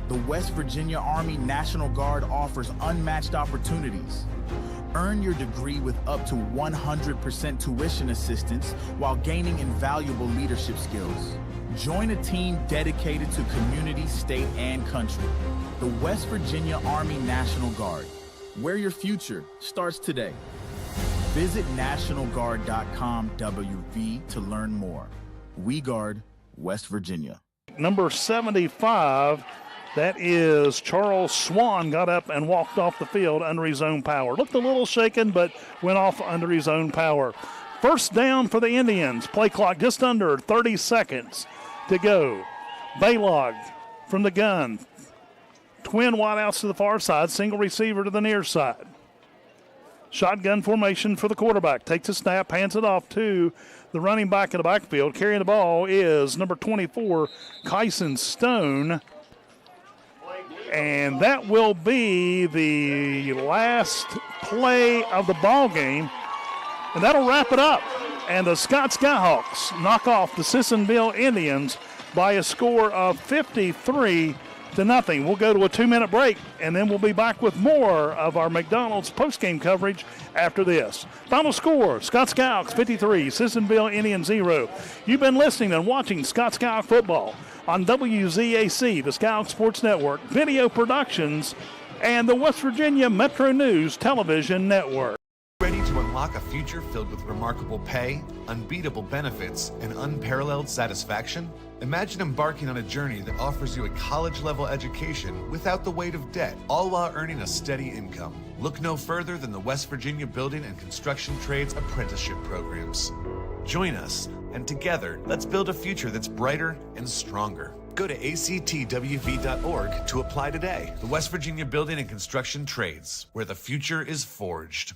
The West Virginia Army National Guard offers unmatched opportunities. Earn your degree with up to 100% tuition assistance while gaining invaluable leadership skills. Join a team dedicated to community, state, and country. The West Virginia Army National Guard, where your future starts today. Visit NationalGuard.com WV to learn more. We guard West Virginia. Number 75, that is Charles Swan, got up and walked off the field under his own power. Looked a little shaken, but went off under his own power. First down for the Indians. Play clock just under 30 seconds to go. Baylog from the gun. Twin wideouts to the far side, single receiver to the near side. Shotgun formation for the quarterback. Takes a snap, hands it off to the running back in the backfield. Carrying the ball is number 24, Kyson Stone. And that will be the last play of the ball game. And that'll wrap it up. And the Scott Skyhawks knock off the Sissonville Indians by a score of 53-0. We'll go to a 2-minute break, and then we'll be back with more of our McDonald's postgame coverage after this. Final score, Scott Skyhawks 53, Sissonville Indians 0. You've been listening and watching Scott Skyhawk football on WZAC, the Skyhawk Sports Network, Video Productions, and the West Virginia Metro News Television Network. Ready to unlock a future filled with remarkable pay, unbeatable benefits, and unparalleled satisfaction? Imagine embarking on a journey that offers you a college-level education without the weight of debt, all while earning a steady income. Look no further than the West Virginia Building and Construction Trades Apprenticeship Programs. Join us, and together, let's build a future that's brighter and stronger. Go to actwv.org to apply today. The West Virginia Building and Construction Trades, where the future is forged.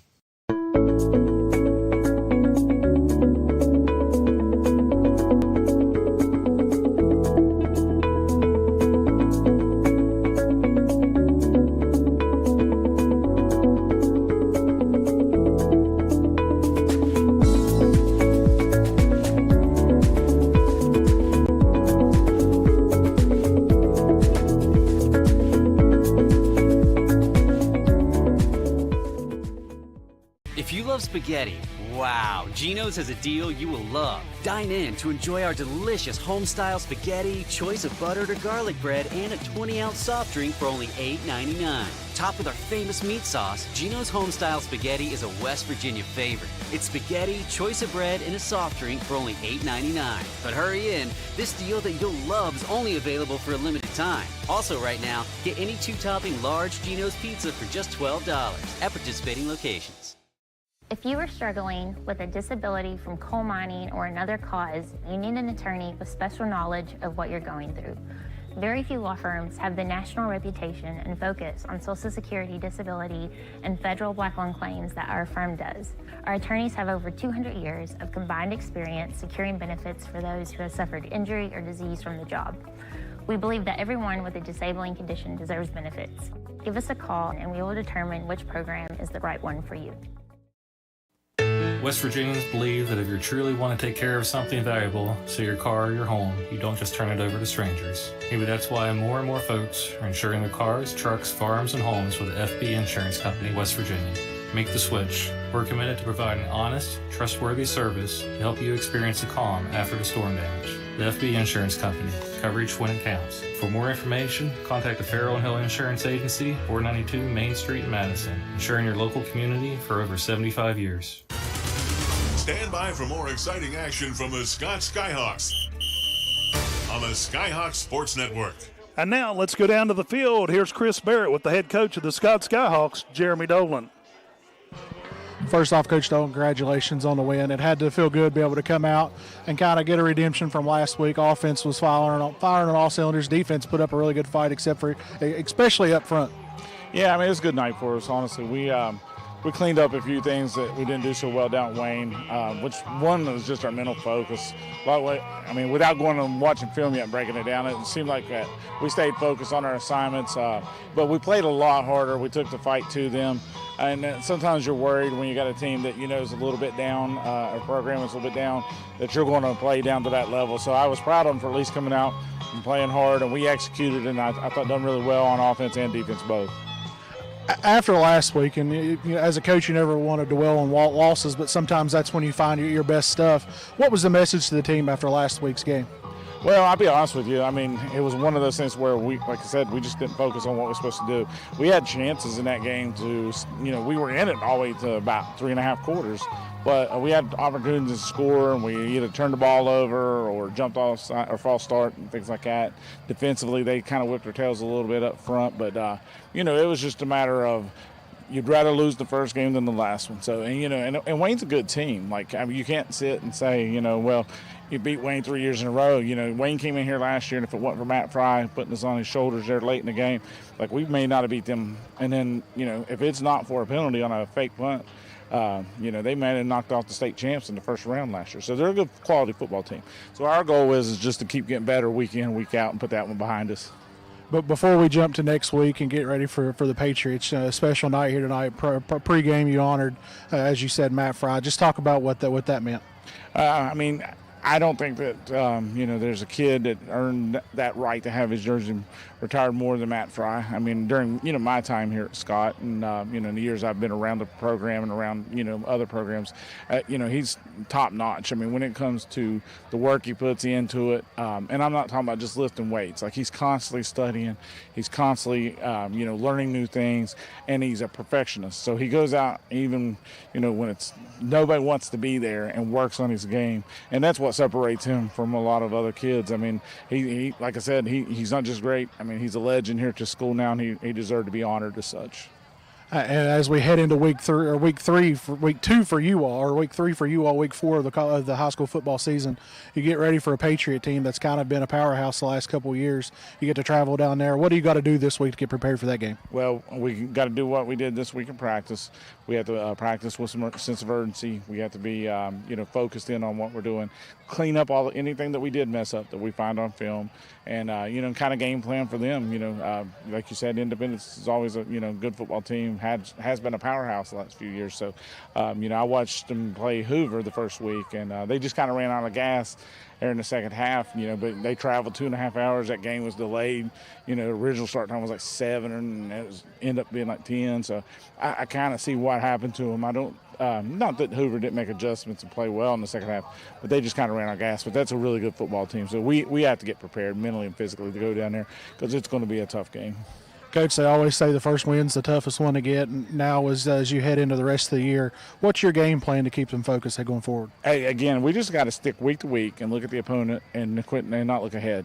If you love spaghetti, wow, Geno's has a deal you will love. Dine in to enjoy our delicious home-style spaghetti, choice of buttered or garlic bread, and a 20-ounce soft drink for only $8.99. Topped with our famous meat sauce, Geno's home-style spaghetti is a West Virginia favorite. It's spaghetti, choice of bread, and a soft drink for only $8.99. But hurry in, this deal that you'll love is only available for a limited time. Also right now, get any 2-topping large Geno's pizza for just $12 at participating locations. If you are struggling with a disability from coal mining or another cause, you need an attorney with special knowledge of what you're going through. Very few law firms have the national reputation and focus on Social Security, disability, and federal black loan claims that our firm does. Our attorneys have over 200 years of combined experience securing benefits for those who have suffered injury or disease from the job. We believe that everyone with a disabling condition deserves benefits. Give us a call and we will determine which program is the right one for you. West Virginians believe that if you truly want to take care of something valuable, say your car or your home, you don't just turn it over to strangers. Maybe that's why more and more folks are insuring their cars, trucks, farms, and homes with the FB Insurance Company, West Virginia. Make the switch. We're committed to providing honest, trustworthy service to help you experience the calm after the storm damage. The FB Insurance Company. Coverage when it counts. For more information, contact the Farrell & Hill Insurance Agency, 492 Main Street in Madison. Insuring your local community for over 75 years. Stand by for more exciting action from the Scott Skyhawks on the Skyhawks Sports Network. And now let's go down to the field. Here's Chris Barrett with the head coach of the Scott Skyhawks, Jeremy Dolan. First off, Coach Dolan, congratulations on the win. It had to feel good to be able to come out and kind of get a redemption from last week. Offense was firing on all cylinders. Defense put up a really good fight, especially up front. Yeah, I mean, it was a good night for us, honestly. We cleaned up a few things that we didn't do so well down at Wayne, which one was just our mental focus. I mean, without going and watching film yet and breaking it down, it seemed like that we stayed focused on our assignments, but we played a lot harder. We took the fight to them, and sometimes you're worried when you got a team that you know is a little bit down, or program is a little bit down, that you're going to play down to that level. So I was proud of them for at least coming out and playing hard, and we executed, and I thought done really well on offense and defense both. After last week, and as a coach, you never want to dwell on losses, but sometimes that's when you find your best stuff. What was the message to the team after last week's game? Well, I'll be honest with you. I mean, it was one of those things where we, like I said, we just didn't focus on what we were supposed to do. We had chances in that game to, we were in it all the way to about 3.5 quarters, but we had opportunities to score, and we either turned the ball over or jumped off or false start and things like that. Defensively, they kind of whipped their tails a little bit up front, but, it was just a matter of, you'd rather lose the first game than the last one. So, and Wayne's a good team. You can't sit and say, well, you beat Wayne 3 years in a row. Wayne came in here last year, and if it wasn't for Matt Fry putting us on his shoulders there late in the game, we may not have beat them. And then, if it's not for a penalty on a fake punt, they may have knocked off the state champs in the first round last year. So they're a good quality football team. So our goal is just to keep getting better week in, week out, and put that one behind us. But before we jump to next week and get ready for the Patriots, a special night here tonight, pregame you honored, as you said, Matt Fry. Just talk about what that meant. I don't think that, there's a kid that earned that right to have his jersey retired more than Matt Fry. I mean, during, my time here at Scott and, in the years I've been around the program and around, other programs, he's top notch. I mean, when it comes to the work he puts into it, and I'm not talking about just lifting weights. He's constantly studying. He's constantly, learning new things, and he's a perfectionist. So he goes out even, when it's nobody wants to be there and works on his game. And that's what separates him from a lot of other kids. I mean, he like I said, he's not just great. I mean, he's a legend here at the school now, and he deserved to be honored as such. And as we head into week 2 for you all, or week 3 for you all, week 4 of the high school football season, you get ready for a Patriot team that's kind of been a powerhouse the last couple of years. You get to travel down there. What do you got to do this week to get prepared for that game? Well, we got to do what we did this week in practice. We have to practice with some sense of urgency. We have to be, focused in on what we're doing. Clean up anything that we did mess up that we find on film, and kind of game plan for them. Like you said, Independence is always a good football team. has been a powerhouse the last few years. So, I watched them play Hoover the first week, and they just kind of ran out of gas there in the second half, but they traveled 2.5 hours. That game was delayed. The original start time was like 7, and it ended up being like 10. So I kind of see what happened to them. I don't, not that Hoover didn't make adjustments and play well in the second half, but they just kind of ran out of gas. But that's a really good football team. So we have to get prepared mentally and physically to go down there because it's going to be a tough game. Coach, they always say the first win's the toughest one to get. Now, as you head into the rest of the year, what's your game plan to keep them focused going forward? Hey, again, we just got to stick week to week and look at the opponent and quit and not look ahead.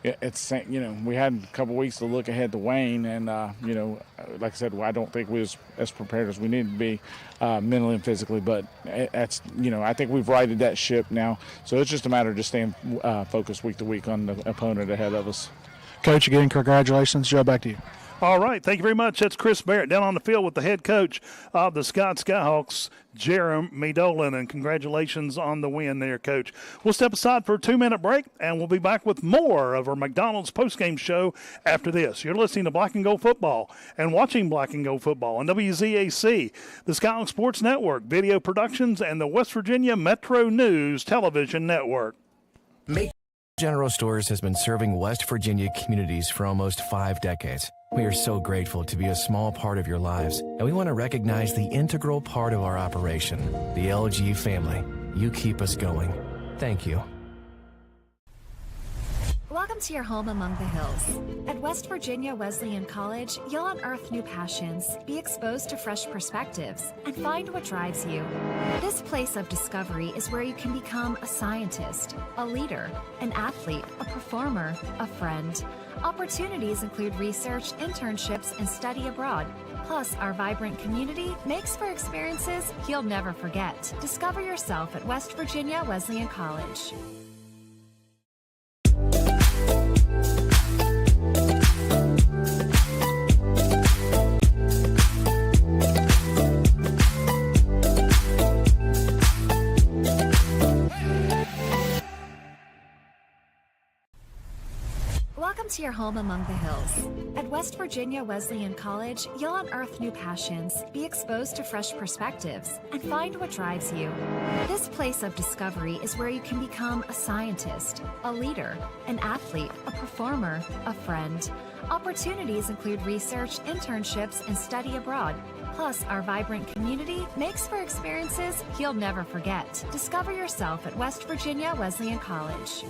It's we had a couple weeks to look ahead to Wayne, and like I said, I don't think we was as prepared as we need to be mentally and physically. But that's I think we've righted that ship now. So it's just a matter of just staying focused week to week on the opponent ahead of us. Coach, again, congratulations. Joe, back to you. All right, thank you very much. That's Chris Barrett down on the field with the head coach of the Scott Skyhawks, Jeremy Dolan, and congratulations on the win there, Coach. We'll step aside for a 2-minute break, and we'll be back with more of our McDonald's postgame show after this. You're listening to Black and Gold Football and watching Black and Gold Football on WZAC, the Skyhawks Sports Network, Video Productions, and the West Virginia Metro News Television Network. General Stores has been serving West Virginia communities for almost 5 decades. We are so grateful to be a small part of your lives, and we want to recognize the integral part of our operation, the LG family. You keep us going. Thank you. Welcome to your home among the hills. At West Virginia Wesleyan College, you'll unearth new passions, be exposed to fresh perspectives, and find what drives you. This place of discovery is where you can become a scientist, a leader, an athlete, a performer, a friend. Opportunities include research, internships, and study abroad. Plus, our vibrant community makes for experiences you'll never forget. Discover yourself at West Virginia Wesleyan College. Welcome to your home among the hills. At West Virginia Wesleyan College, you'll unearth new passions, be exposed to fresh perspectives, and find what drives you. This place of discovery is where you can become a scientist, a leader, an athlete, a performer, a friend. Opportunities include research, internships, and study abroad. Plus, our vibrant community makes for experiences you'll never forget. Discover yourself at West Virginia Wesleyan College.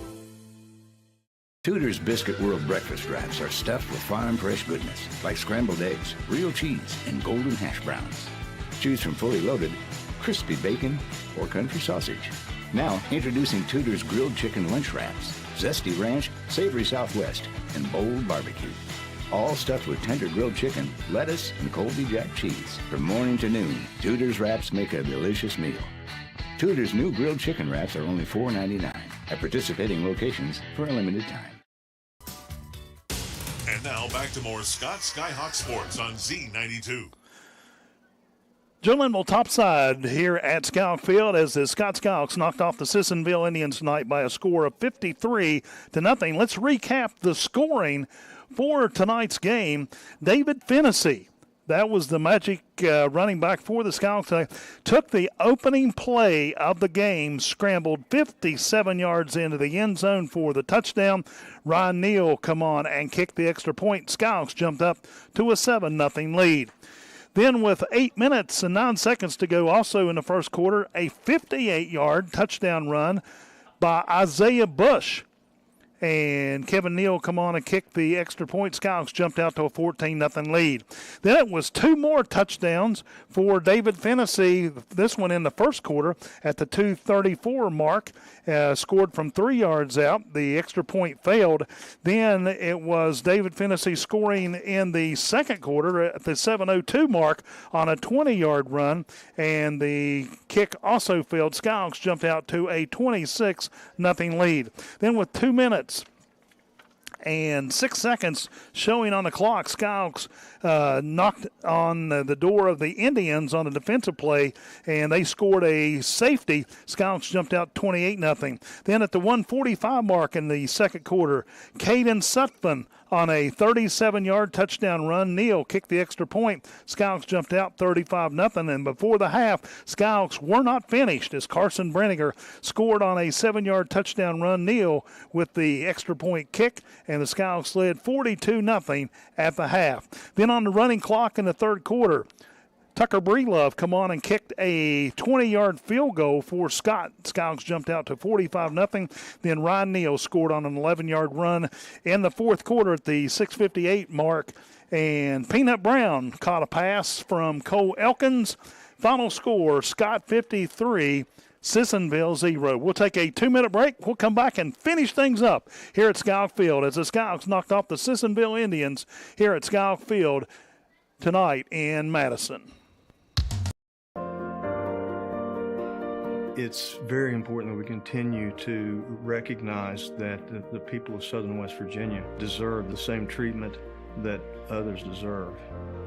Tudor's Biscuit World breakfast wraps are stuffed with farm-fresh goodness, like scrambled eggs, real cheese, and golden hash browns. Choose from fully loaded, crispy bacon, or country sausage. Now, introducing Tudor's Grilled Chicken Lunch Wraps, zesty ranch, savory Southwest, and bold barbecue. All stuffed with tender grilled chicken, lettuce, and Colby Jack cheese. From morning to noon, Tudor's wraps make a delicious meal. Tudor's new grilled chicken wraps are only $4.99 at participating locations for a limited time. And now back to more Scott Skyhawk Sports on Z92. Joe Linville topside here at Skyhawk Field as the Scott Skyhawks knocked off the Sissonville Indians tonight by a score of 53-0. Let's recap the scoring for tonight's game. David Fennessy, that was the magic running back for the Skyhawks tonight, took the opening play of the game, scrambled 57 yards into the end zone for the touchdown. Ryan Neal come on and kicked the extra point. Skyhawks jumped up to a 7-0 lead. Then with 8 minutes and 9 seconds to go also in the first quarter, a 58-yard touchdown run by Isaiah Bush. And Kevin Neal come on and kicked the extra point. Skyhawks jumped out to a 14-0 lead. Then it was 2 more touchdowns for David Fennessy. This one in the first quarter at the 2:34 mark. Scored from 3 yards out. The extra point failed. Then it was David Fennessy scoring in the second quarter at the 7:02 mark on a 20-yard run. And the kick also failed. Skyhawks jumped out to a 26-0 lead. Then with 2 minutes and 6 seconds showing on the clock, Skyhawks knocked on the door of the Indians on a defensive play, and they scored a safety. Skyhawks jumped out 28-0. Then at the 1:45 mark in the second quarter, Caden Sutphin on a 37-yard touchdown run. Neal kicked the extra point. Skyhawks jumped out 35-0, and before the half, Skyhawks were not finished as Carson Brenniger scored on a 7-yard touchdown run. Neal with the extra point kick, and the Skyhawks led 42-0 at the half. Then on the running clock in the third quarter, Tucker Breelove come on and kicked a 20-yard field goal for Scott. Skyhawks jumped out to 45-0. Then Ryan Neal scored on an 11-yard run in the fourth quarter at the 6:58 mark. And Peanut Brown caught a pass from Cole Elkins. Final score, Scott 53, Sissonville 0. We'll take a 2-minute break. We'll come back and finish things up here at Skyhawk Field as the Skyhawks knocked off the Sissonville Indians here at Skyhawk Field tonight in Madison. It's very important that we continue to recognize that the people of Southern West Virginia deserve the same treatment that others deserve.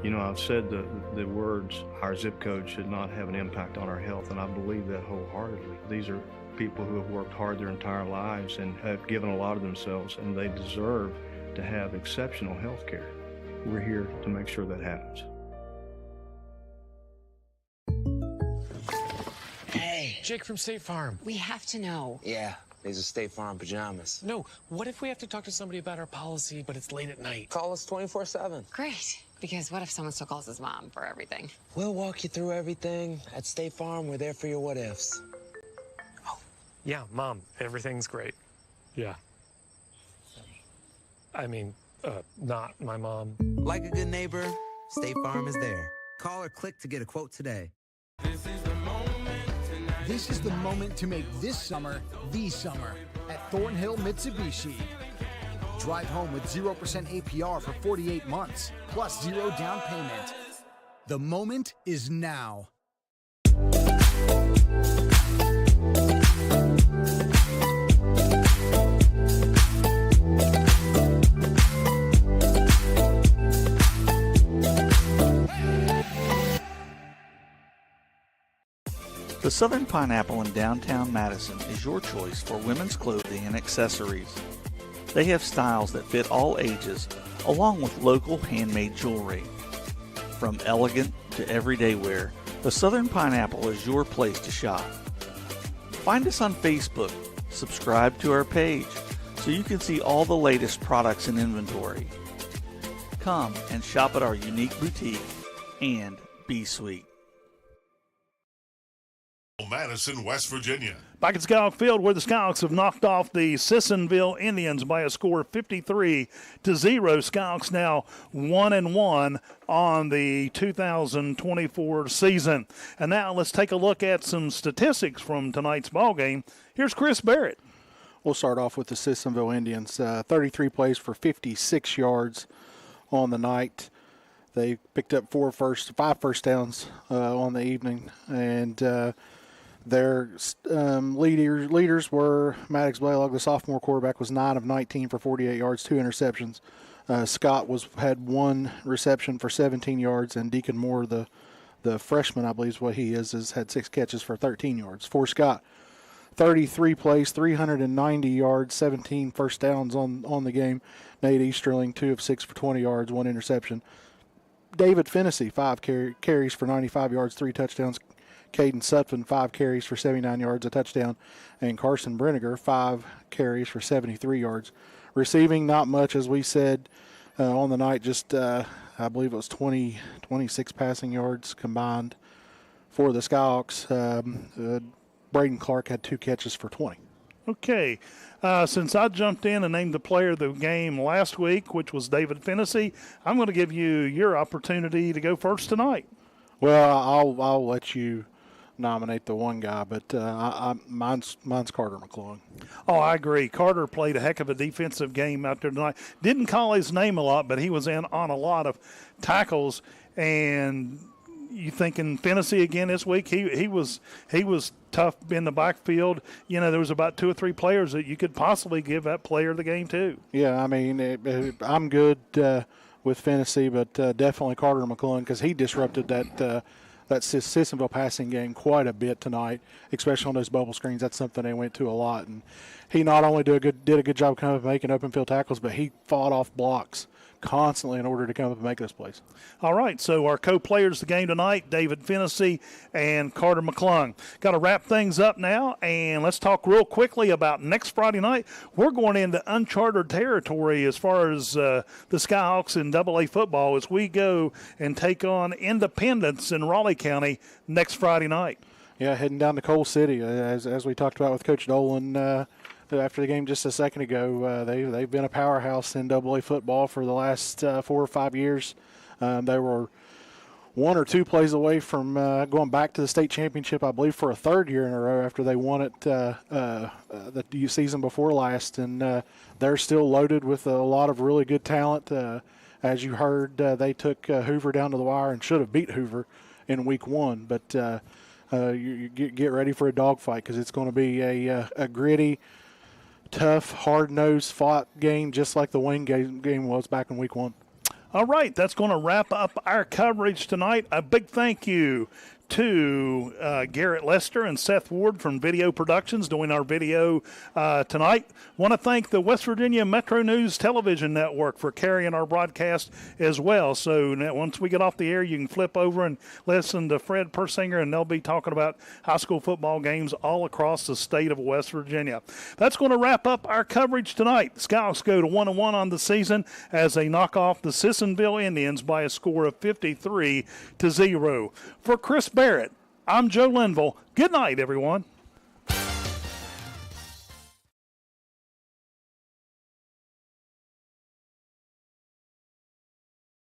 You know, I've said the words, our zip code should not have an impact on our health, and I believe that wholeheartedly. These are people who have worked hard their entire lives and have given a lot of themselves, and they deserve to have exceptional health care. We're here to make sure that happens. Hey, Jake from State Farm. We have to know. Yeah, these are State Farm pajamas. No, what if we have to talk to somebody about our policy, but it's late at night? Call us 24/7. Great, because what if someone still calls his mom for everything? We'll walk you through everything. At State Farm, we're there for your what-ifs. Yeah, Mom, everything's great. Yeah. I mean, not my mom. Like a good neighbor, State Farm is there. Call or click to get a quote today. This is the moment to make this summer the summer at Thornhill Mitsubishi. Drive home with 0% APR for 48 months, plus 0 down payment. The moment is now. The Southern Pineapple in downtown Madison is your choice for women's clothing and accessories. They have styles that fit all ages, along with local handmade jewelry. From elegant to everyday wear, the Southern Pineapple is your place to shop. Find us on Facebook, subscribe to our page, so you can see all the latest products and inventory. Come and shop at our unique boutique and be sweet. Madison, West Virginia. Back at Skyhawk Field, where the Skyhawks have knocked off the Sissonville Indians by a score of 53-0. Skyhawks now 1-1 on the 2024 season. And now let's take a look at some statistics from tonight's ballgame. Here's Chris Barrett. We'll start off with the Sissonville Indians. 33 plays for 56 yards on the night. They picked up 5 first downs on the evening, and their leaders were Maddox Blaylock, the sophomore quarterback, was 9 of 19 for 48 yards, 2 interceptions. Scott had 1 reception for 17 yards, and Deacon Moore, the freshman, I believe is what he is had 6 catches for 13 yards. For Scott, 33 plays, 390 yards, 17 first downs on the game. Nate Easterling, 2 of 6 for 20 yards, 1 interception. David Fennessy, 5 carries for 95 yards, 3 touchdowns. Caden Sutphin, 5 carries for 79 yards, a touchdown. And Carson Brenniger, 5 carries for 73 yards. Receiving, not much, as we said on the night, just I believe it was 26 passing yards combined for the Skyhawks. Braden Clark had 2 catches for 20. Okay. Since I jumped in and named the player of the game last week, which was David Fennessy, I'm going to give you your opportunity to go first tonight. Well, I'll let you nominate the one guy, but mine's Carter McClung. Oh, I agree. Carter played a heck of a defensive game out there tonight. Didn't call his name a lot, but he was in on a lot of tackles. And you thinking Fennessy again this week? He was tough in the backfield. You know, there was about 2 or 3 players that you could possibly give that player of the game to. Yeah, I mean, I'm good with Fennessy, but definitely Carter McClung, because he disrupted that Sissonville passing game quite a bit tonight, especially on those bubble screens. That's something they went to a lot. And he not only did a good job coming up and making open field tackles, but he fought off blocks constantly in order to come up and make those plays. All right, so our co-players of the game tonight, David Fennessy and Carter McClung. Got to wrap things up now, and let's talk real quickly about next Friday night. We're going into uncharted territory as far as the Skyhawks in AA football as we go and take on Independence in Raleigh County next Friday night. Yeah, heading down to Coal City, as we talked about with Coach Dolan after the game just a second ago. They've been a powerhouse in AA football for the last 4 or 5 years. They were 1 or 2 plays away from going back to the state championship, I believe, for a 3rd year in a row after they won it the season before last. And they're still loaded with a lot of really good talent. As you heard, they took Hoover down to the wire and should have beat Hoover in week 1. But you get ready for a dogfight because it's going to be a gritty, tough, hard-nosed fought game just like the Wayne game was back in week 1. All right, that's going to wrap up our coverage tonight. A big thank you to Garrett Lester and Seth Ward from Video Productions doing our video tonight. Want to thank the West Virginia Metro News Television Network for carrying our broadcast as well. So now, once we get off the air, you can flip over and listen to Fred Persinger, and they'll be talking about high school football games all across the state of West Virginia. That's going to wrap up our coverage tonight. The Skyhawks go to 1-1 on the season as they knock off the Sissonville Indians by a score of 53-0. For Chris Barrett, I'm Joe Linville. Good night, everyone.